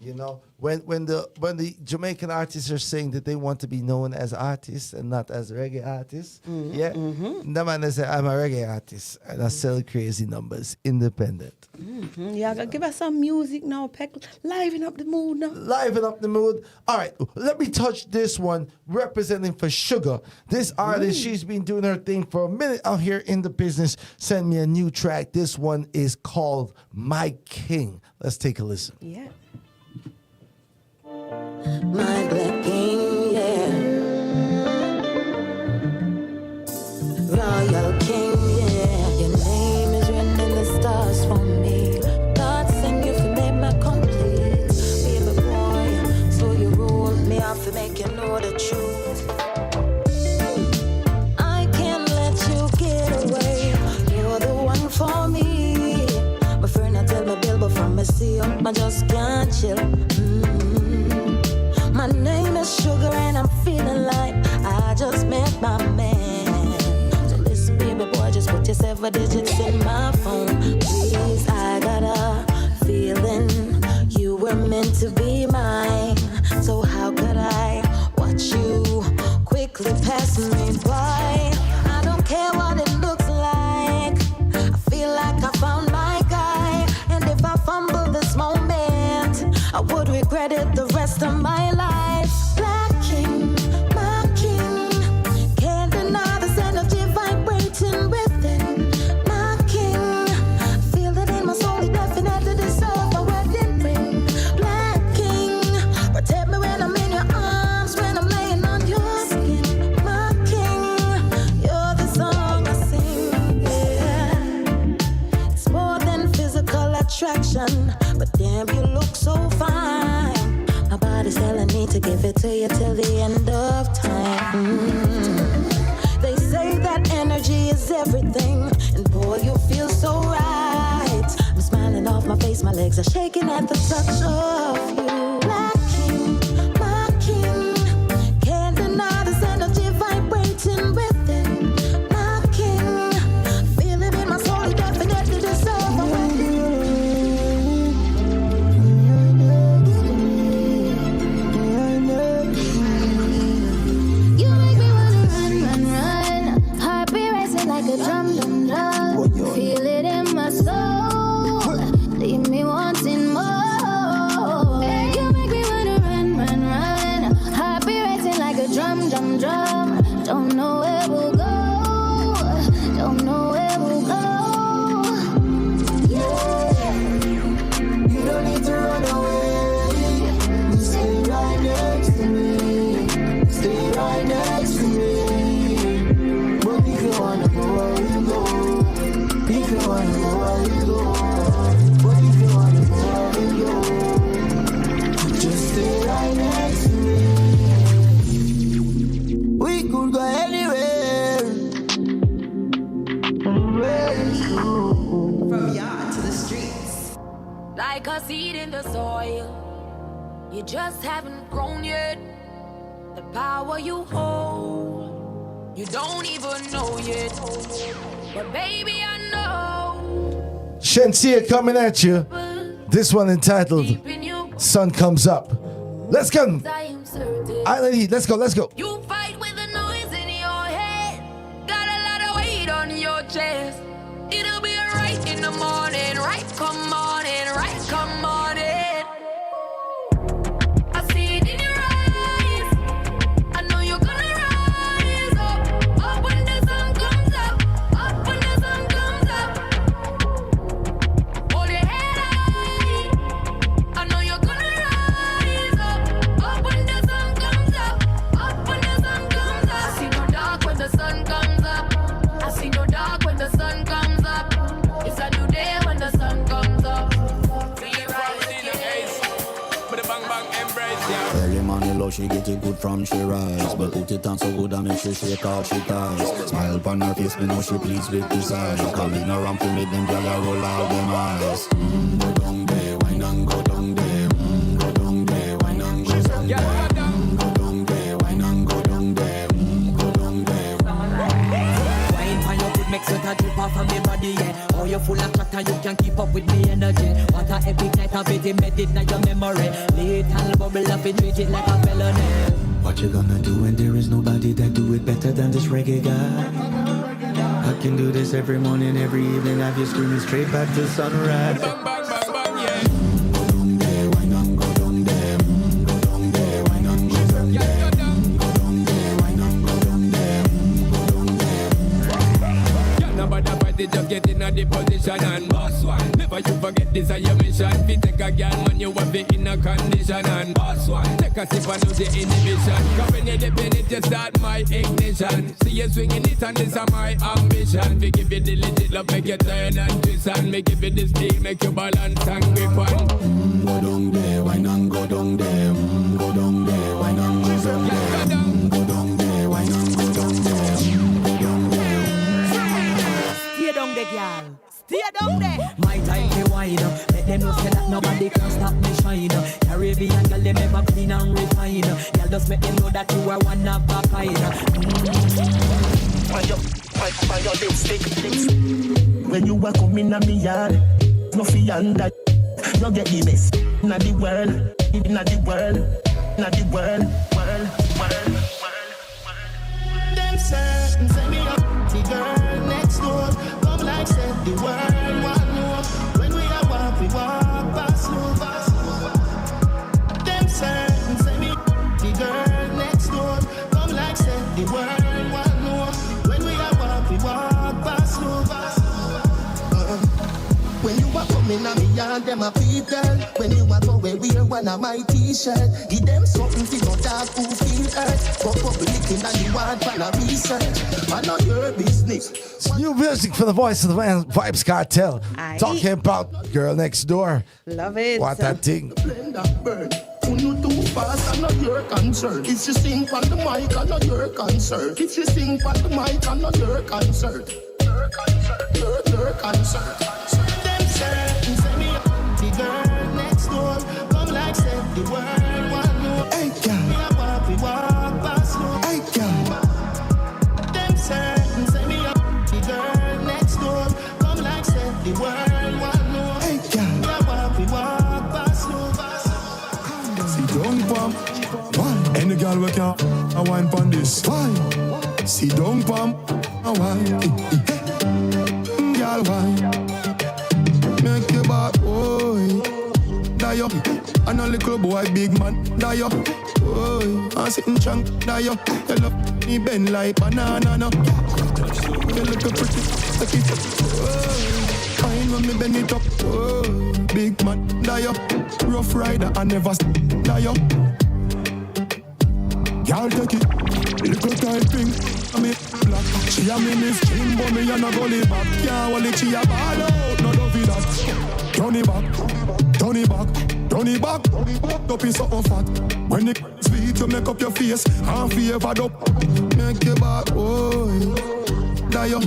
You know, when the Jamaican artists are saying that they want to be known as artists and not as reggae artists, the man say I'm a reggae artist and I sell crazy numbers, independent. Yeah, give us some music now, Peck. Liven up the mood now. Liven up the mood. All right, let me touch this one, representing for Sugar. This artist, she's been doing her thing for a minute out here in the business. Send me a new track. This one is called My King. Let's take a listen. Yeah. My black king, yeah. Royal king, yeah. Your name is written in the stars for me. God send you for make my complete. Baby boy, so you rule me off to make you know the truth. I can't let you get away. You're the one for me. My friend, I tell my bill, but from me see you, I just can't chill. My name is Sugar and I'm feeling like I just met my man. So listen, baby boy, just put your 7 digits in my phone. Please, I got a feeling you were meant to be mine. So how could I watch you quickly pass me by? I don't care what it looks like. I feel like I found my guy. And if I fumble this moment, I would regret it the rest of my life. Black king, my king, can't deny this energy vibrating within. My king, feel it in my soul, it definitely deserves a wedding ring. Black king, protect me when I'm in your arms, when I'm laying on your skin. My king, you're the song I sing, yeah. It's more than physical attraction, but damn, you look so fine. My body's telling me to give it to you till the end of time. They say that energy is everything, and boy, you feel so right. I'm smiling off my face, my legs are shaking at the touch of you. Black king, my king, can't deny this energy vibrating within. My king, feel it in my soul, it definitely deserves a wedding. Like a drum, drum, drum. Feel it in my soul. Leave me wanting more. You make me wanna run, run, run. Heart be racing like a drum, drum, drum. Don't know where we'll go. Don't know where we'll go. Yeah. You don't need to run away. Stay right next to me. Stay right next to me. If you wanna go, where you go. If you wanna go, where you go. But if you wanna go, where you go. Just stay right next to me. We could go anywhere. From yacht to the streets. Like a seed in the soil. You just haven't grown yet. The power you hold, you don't even know yet. But baby, I know. Shensia coming at you. This one entitled Sun Comes Up. Let's go. Island Heat, let's go. You fight with the noise in your head. Got a lot of weight on your chest. It'll be right in the morning. Right come morning. Right come morning. I see it in your eyes. I know you're gonna rise up. Up when the sun comes up. Up when the sun comes up. Hold your head high. I know you're gonna rise up. Up when the sun comes up. Up when the sun comes up. I see no dark when the sun comes up. I see no dark when the sun comes up. It's a new day when the sun comes up. Early money low, she get it good from she rise. But put it on so good I make she shake out she ties. Smile upon her face, me know she pleased with this eyes. Coming around to make them gyal a roll out them eyes. Go down there, wine and go down there. Go down there, wine and go down there. Go down there, wine and go down there. Go down there. Wine for your good make sweat a drip off of me body, yeah. Oh, you're full of chatter, you can keep up with me energy. What a epic night of it, embedded in your memory. Little bubble up and treat it like a felony. What you gonna do when there is nobody that do it better than this reggae guy? I can do this every morning, every evening. Have you screaming straight back to sunrise. Bang, bang, bang, bang, yeah. Go down there, wine and go down there. Go down there, wine and go down there. Go down there, wine and go down there. Go down there. Yeah, nobody fight it, just get in a the position and boss one. Never you forget this is your mission. If you take a girl, man, you have it in a condition and boss one. Take a sip and lose the inhibition. Cause when you dip in it, you start my ignition. See you swinging it and this is my ambition. We give you the legit love, make you turn and twist and make you the steel, make you balance and grip on. Go down there, wine and go down there. Go down there, wine and go down there. Go down there, wine and go down there. Go down there. Stay down there, girl. Stay down there. My time to wine up. Let them know say that nobody can stop me shine. Caribbean girl, them ever clean and refine. Girl, just make them know that you are one of a kind. Find your lipstick. When you walk come in a me yard, no fi under. You get the best inna the world, inna the world, inna the world. Them say me up the girl next door. Come like say the world want more. When we walk past you. Them say me up the girl next door. Come like say the world want more. When we walk past you. When you walk coming at me yard, them a people. When you walk away, wear one of my t-shirt. Give them something to go dark who feel hurt. Go public in the ward for a research. I know your business. It's new music for the voice of the man, Vibes Cartel. Aye. Talking about Girl Next Door. Love it. What that thing. Blend that bird. When you too fast, I know your concern. If you sing on the mic, I know your concern. If you sing on the mic, I know your concern. Your concern. Them say me the girl next door. Come like say the world want more. Hey, girl. We walk past you. Hey, girl. Them say me the girl next door. Come like say the world want more. Hey, girl. We walk past you. See down pump, wine. Any girl we can a wine pon this. Wine. See down pump, a wine. Girl wine. Make your back, boy. Die up. And a little boy, big man. Die up. Boy. I'm sitting chunk. Die up. You love me bend like banana. No. You look pretty. Take it up. Fine when me bend it up. Oh, big man. Die up. Rough rider. I never die up. Y'all take it. Little tight thing. I mean, black. She a me miss chin, but me a no gully back. Can't hold it, she a ball out. No love it that. Turn it back. Turn it back. Turn it back. Up is something fat. When it sweet, you make up your face. And favored up. Make your back, boy. Die up.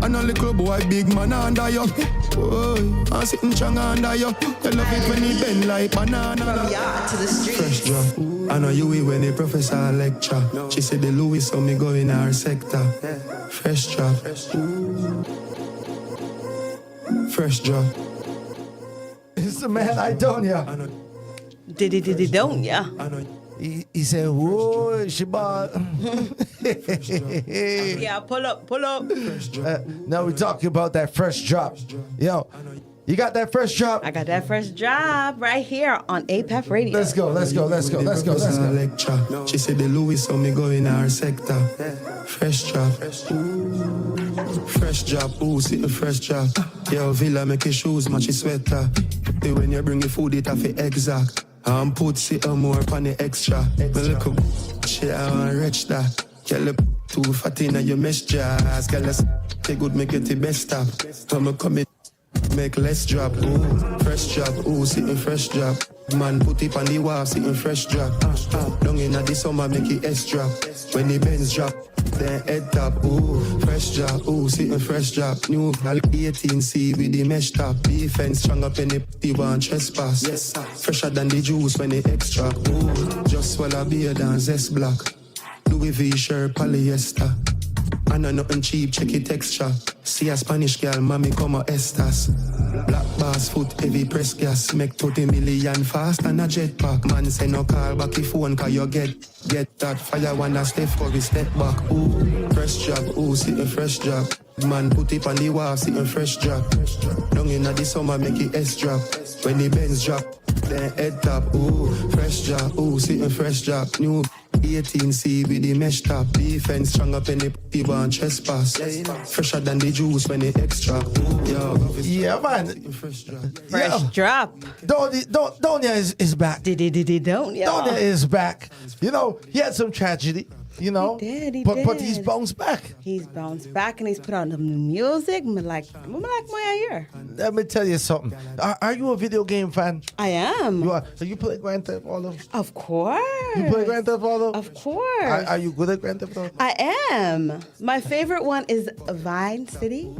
And a little boy, big man, and die up. Boy, I'm sitting strong and die up. You love it when he bend like banana. From yacht to the street. Fresh job. I know you when the professor lecture. She said the Louis, so me go in our sector. Fresh job. Fresh job. It's Listen, man, I don't ya. Don't ya? He said, whoa, Shiba. Yeah, pull up. Now we're talking about that fresh drop. Yo, you got that fresh drop? I got that fresh drop right here on APEP Radio. Let's go. She said the Louis saw me go in our sector. Fresh drop. Fresh drop, ooh, see the fresh drop. Yo, Villa make your shoes match your sweater. Hey, when you bring your food, it have it exact. Put sit more upon the extra. Me look up, shit, I want rich that. Girl, up too fat in your mesh jazz. Girl, let's take good, make it the best stop. Come in, make less drop. Ooh, fresh drop, ooh, sitting fresh drop. Man, put it on the wall, sitting fresh drop. Long in the summer, make it S drop. When the Benz drop, then head top. Ooh, fresh drop, ooh, sitting fresh drop. New 18C with the mesh top. Defense strong up in the one trespass. Yes, fresher than the juice when it extra. Ooh, just swallow beer than zest block. Louis V shirt, polyester. I know nothing cheap, check it texture. See a Spanish girl, mommy como estas. Black bass foot, heavy press gas. Make 30 million fast and a jetpack. Man say no call back your phone, cause you get that fire when I step Curry step back. Ooh, fresh job, ooh, sitting fresh job. Man put it on the wall, sitting fresh drop. Long in the summer, make it S drop. When the Benz drop, then head top. Ooh, fresh job, ooh, sitting fresh drop. New 18C with the mesh top. Defense strong up in the one trespass. Fresher than the juice when it extra. Yeah, man. Fresh drop. Donya is back. Donya is back. You know, he had some tragedy. You know, he did. But he's bounced back. He's bounced back and he's put out new music. Like my year. Let me tell you something. Are you a video game fan? I am. You are. So you play Grand Theft Auto? Of course. You play Grand Theft Auto? Of course. Are you good at Grand Theft Auto? I am. My favorite one is Vice City.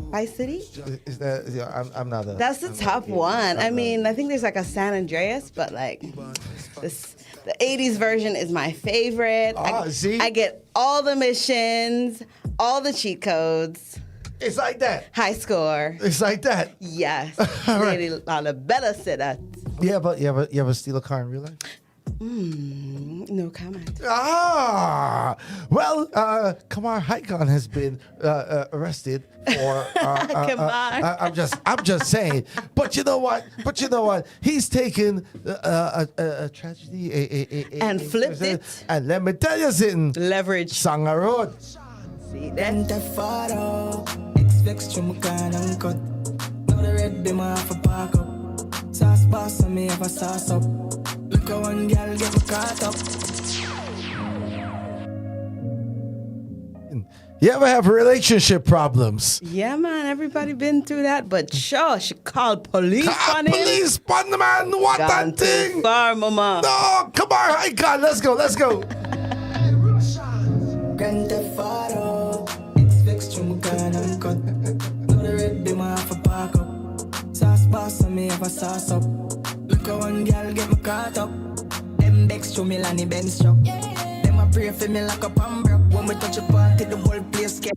Is that? Yeah, I'm not. That's the top one. I mean, I think there's like a San Andreas, but like the 80s version is my favorite. See? I get all the missions, all the cheat codes. It's like that. High score. It's like that. Yes. Right. Really on a better setup. Yeah, but you ever steal a car in real life? No comment. Well, Kamar Haikon has been arrested for. Kamar. I'm just saying. But you know what? He's taken a tragedy and flipped it. And let me tell you something. Leverage. Sanga Road. See that? Expect you and cut. Now the red beam off a park up. Sauce boss on me have a sauce up. Look at one girl get me caught up. You ever have relationship problems? Yeah, man. Everybody been through that. But sure, she called police on him. Police on the man. What that thing? Far, mama. No, come on, Haikon. Let's go. Grand Theft Auto. Expect you and cut. Now the red beam off a park up. Sauce boss on me have a sauce up. Look at one girl get me caught up. Them Bex to me and the Benz truck. Them a pray for me like a pambrook. When we touch a party, the whole place get.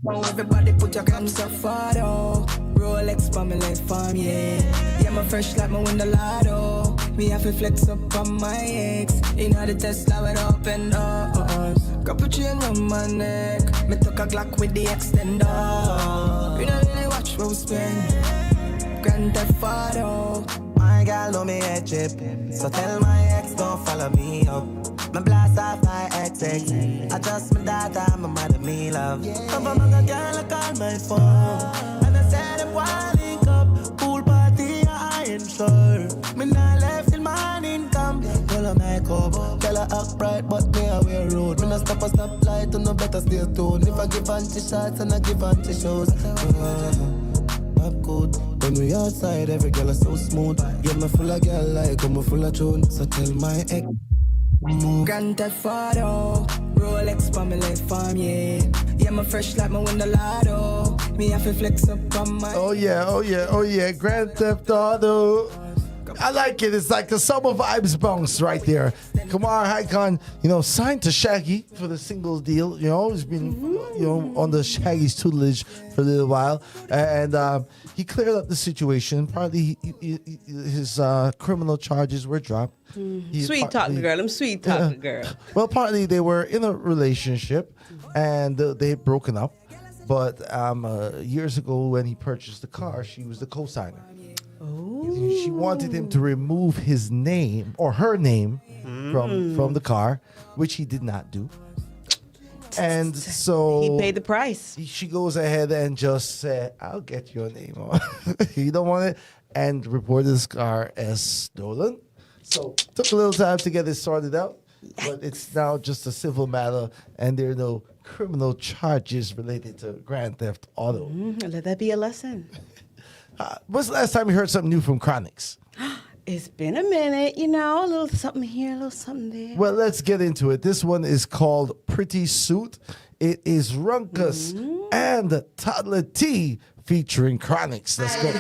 Now everybody put your hands up photo. Rolex for me like farm, yeah. Yeah, my fresh like my window lotto. Me have to flex up on my ex. You know the Tesla with open doors. Couple chain round my neck. Me took a Glock with the extender. We don't really watch what we spend. Grand Theft Auto. My girl know me a chip, so tell my ex don't follow me up. Me blast off my ex. I just my data, my mother me love. Come from a girl, I call my phone, and I said I'm wild link up. Pool party, I ain't sure. Me not left till morning come. Tell her make up, tell her act bright, but me a wear road. Me not stop a stop light, and no better stay tuned. If I give anti shots and I give anti shows. Up good. When we outside, every girl is so smooth. Yeah, me full of girl like I'm full of tune. So tell my ex. Grand Theft Auto. Rolex for me like farm, yeah. Yeah, me fresh like my window lotto. Me have to flex up on my. Oh yeah. Grand Theft Auto. I like it. It's like the summer vibes bounce right there. Kamar Haikon, signed to Shaggy for the singles deal. He's been, under Shaggy's tutelage for a little while. And he cleared up the situation. Partly his criminal charges were dropped. Sweet talking girl. I'm sweet talking girl. Well, partly they were in a relationship and they had broken up. But years ago when he purchased the car, she was the co-signer. She wanted him to remove his name or her name from the car, which he did not do. And so he paid the price. She goes ahead and just said, I'll get your name on. You don't want it? And reported this car as stolen. So took a little time to get it sorted out. But it's now just a civil matter, and there are no criminal charges related to Grand Theft Auto. Let that be a lesson. When's the last time you heard something new from Chronix? It's been a minute, a little something here, a little something there. Well, let's get into it. This one is called Pretty Suit. It is Runkus and Toddler T featuring Chronix. Let's go.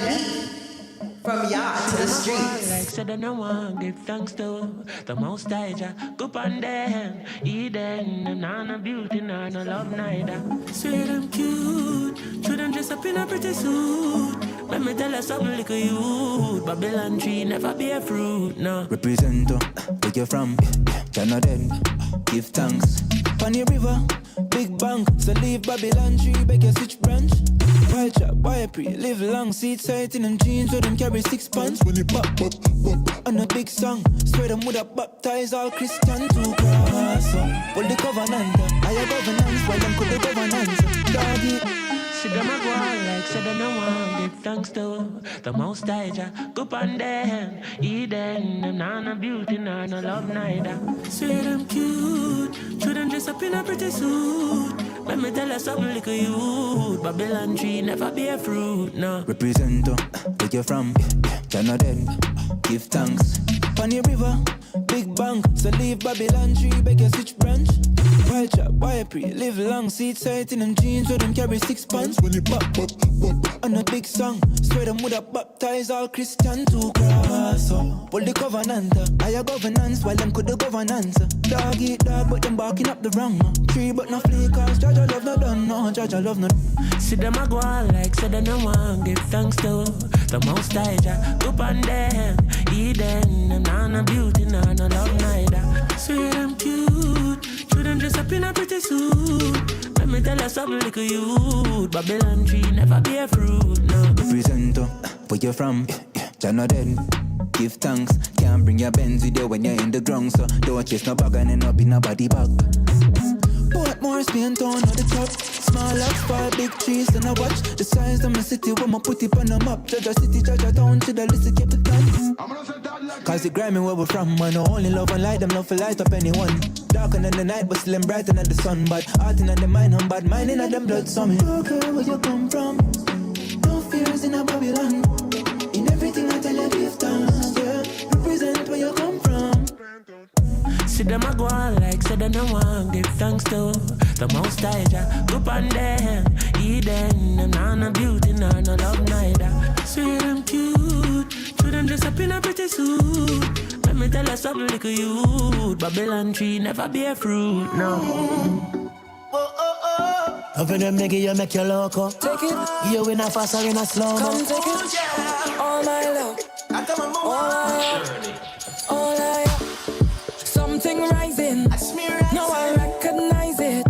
From yaad to the streets. Like said, I no one give thanks to the most high. Go on them, Eden, them nana beauty, nana love neither. Sweet and cute, children dress up in a pretty suit. Let me tell you something like a youth. Babylon tree never bear fruit, no. Represent where you from, Canada, give thanks. Funny river, big bank, so leave Babylon tree, beg you switch branch. Wild chop, wild pre, live long, seat sight in them jeans, so them carry 6 pants. When you pop, on a big song, swear them would have baptized all Christian to cross. Well, the covenant, higher governance, while them could the governance, doggy. See them a go on like said I no one give thanks to the most high. Go on them, Eden, them nana beauty, nana love neither. Sweet and cute, children dress up in a pretty suit. Let me tell you something like a youth. Babylon tree never bear fruit, no. Represent where you from, Canada, give thanks. Funny river, big bank, so leave Babylon tree, beg you switch branch. Wild chop, wild pre, live long, seat sight in them jeans, so them carry 6 pants. When you pop, on a big song, swear them would have baptized all Christian to cross. Well, the covenant, higher governance, while them could the governance. Dog eat dog, but them barking up the wrong. Tree but no flea, cause Jaja love no done, no, Jaja love no. See them a go on like said I no one give thanks to the most high. Go on them, Eden, them nana beauty, nana love neither. Sweet and cute, children dress up in a pretty suit. Let me tell you something like a youth. Babylon tree never bear fruit, no. Represent where you from, Canada, give thanks. Can't bring your Benz with you when you're in the ground, so don't chase no bag and end up in a body bag. Portmore, Spain town on the top. Small lots, 5 big trees, and I watch the size of my city when I put it on the map. Jaja city, Jaja town, to the list, keep it down. Cause it grind me where we're from, man. No only love and light, them love for light up anyone. Darker than the night, but still I'm brighter than the sun. But heart in the mind, I'm bad mind in them blood, so me. Don't care where you come from. No fears in a Babylon. In everything I tell you, give thanks, yeah. Represent where you come from. See them a go on like said I no one give thanks to the most high. Go on them, Eden, them nana beauty, nana love neither. Sweet and cute, children dress up in a pretty suit. Let me tell you something like a youth. Babylon tree never bear fruit, no. Love them nigga, you make your loco. Take it. You in a fast or in a slow. Come take it. All my love. All I have. All I have. Something rising. No, I recognize it.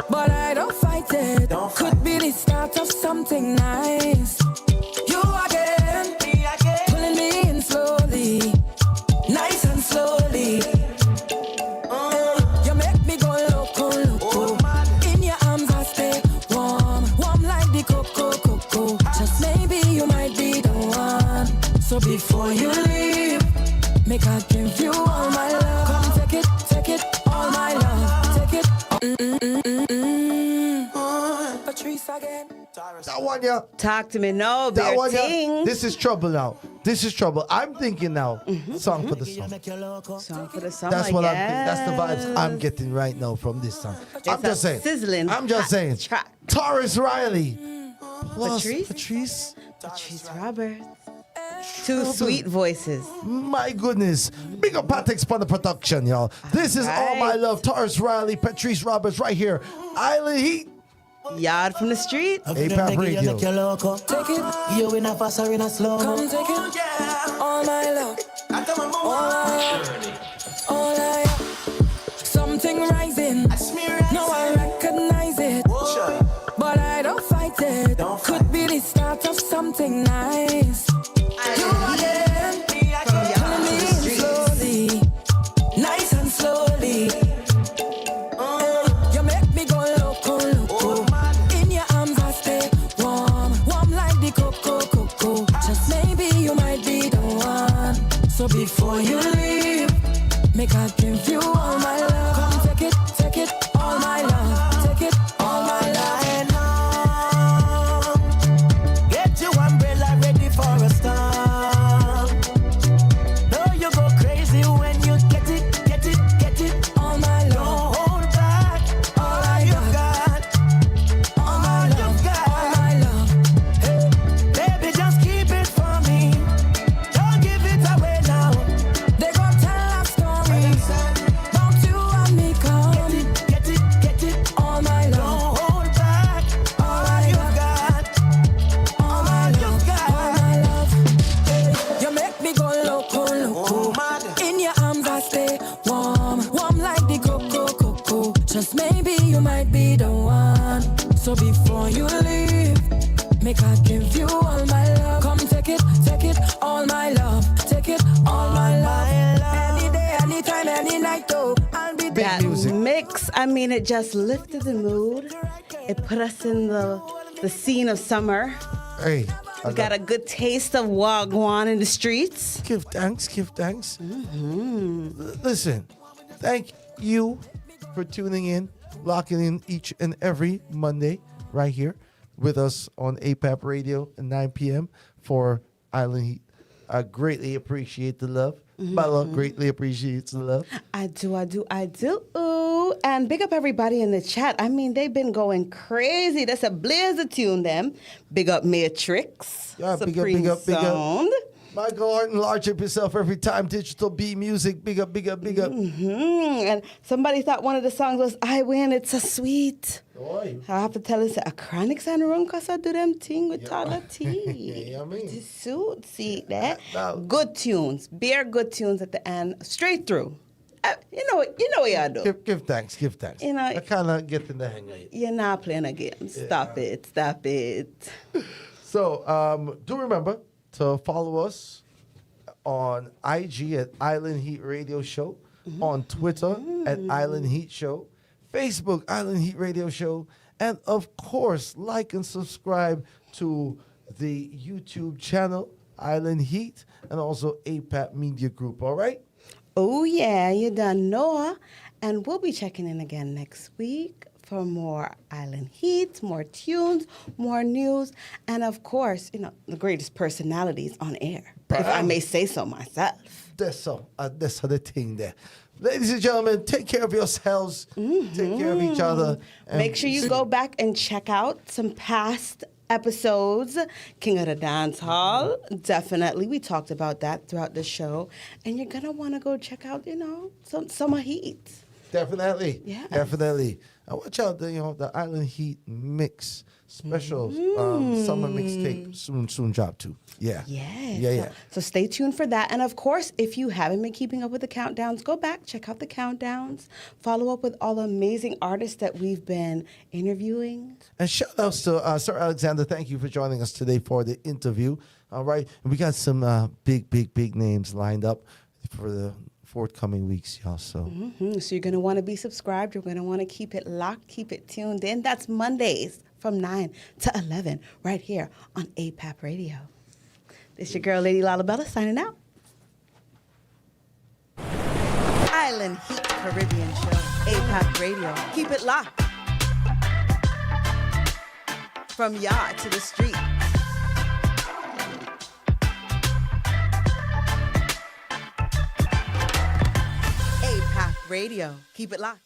But I don't fight it. Could be the start of something nice. You again. Pulling me in slowly. Nice and slowly. You make me go loco, loco. In your arms I stay warm. Warm like the cocoa. Just maybe you might be the one. So before you leave, make I give you all my love. Come take it, all my love. Take it. Patrice again. That one, yeah. Talk to me, no, that one, ting. yeah. This is trouble now. This is trouble. I'm thinking now, song for the song. Song for the song. That's what I'm thinking. That's the vibes I'm getting right now from this song. I'm just saying. Sizzling. I'm just saying. Taurus Riley. Plus Patrice? Patrice Patrice Roberts. Two sweet voices. My goodness. Big up Patrick's for the production, y'all. This is All My Love. Taurus Riley, Patrice Roberts right here. Island Heat. Yaad from the street. APAP Radio. Take it, you in a fast or in a slow. Come take it, all my love, all I something rising. No, I recognize it, but I don't fight it. Could be the start of something nice. You again, pulling me in slowly, nice and slowly. You make me go loco, loco. In your arms I stay warm, warm like the cocoa. Just maybe you might be the one. So before you leave, make I give you all my love. Come take it, all my love. Take it, all my love. Get your umbrella ready for a storm. No, you go crazy when you get it. All my love. Don't hold back. All I got. All my love. All my love. Hey, baby, just keep it for me. Don't give it away now. They gon' tell a story. Don't you and me come. Get it. All my love. Don't hold back. All I got. All my love. All my love. Hey, you make me go loco. In your arms I stay warm like the cocoa. Just maybe you might be the one. So before you leave, make I give you all my love. Come take it, all my love. Take it, all my love. Any day, anytime, any night, though, I'll be there. That mix, I mean, it just lifted the mood. It put us in the scene of summer. Hey. We got a good taste of Wagwan in the streets. Give thanks. Listen, thank you for tuning in, locking in each and every Monday right here with us on APAP Radio at 9 p.m. for Island Heat. I greatly appreciate the love. Bella greatly appreciates the love. I do. Ooh. And big up everybody in the chat. I mean, they've been going crazy. That's a blazer tune, them. Big up Matrix. Yeah, Supreme big up. Sound. Michael Horton, large up yourself every time. Digital B Music, big up. And somebody thought one of the songs was I Win, It's So Sweet. Oy. I have to tell us a chronic sound room because I do them thing with Toddler T. Yeah, I mean. The suit, see that? Good tunes. Bare good tunes at the end. Straight through. You know what y'all do. Give thanks. You know, I kind of get in the hang of it. You're not playing a game. Stop it. So, do remember to follow us on IG at Island Heat Radio Show, on Twitter at Island Heat Show, Facebook Island Heat Radio Show, and of course, like and subscribe to the YouTube channel Island Heat and also APAP Media Group. All right? Oh yeah, you done know. And we'll be checking in again next week for more Island Heat, more tunes, more news, and of course, the greatest personalities on air, if I may say so myself. That's the thing there. Ladies and gentlemen, take care of yourselves. Take care of each other. Make sure you go back and check out some past episodes. King of the Dance Hall, definitely. We talked about that throughout the show. And you're going to want to go check out, some Summer Heat. Definitely. Yeah. Definitely. And watch out, the Island Heat mix special summer mixtape soon drop too. Yeah. Yeah. So stay tuned for that. And of course, if you haven't been keeping up with the countdowns, go back, check out the countdowns, follow up with all the amazing artists that we've been interviewing. And shout outs to Sir Alexander. Thank you for joining us today for the interview. All right. And we got some big names lined up for the forthcoming weeks, y'all. So you're going to want to be subscribed. You're going to want to keep it locked, keep it tuned in. That's Mondays from 9 to 11 right here on APAP Radio. This your girl, Lady Lalabella, signing out. Island Heat Caribbean Show, APAP Radio. Keep it locked. From yacht to the street. APAP Radio. Keep it locked.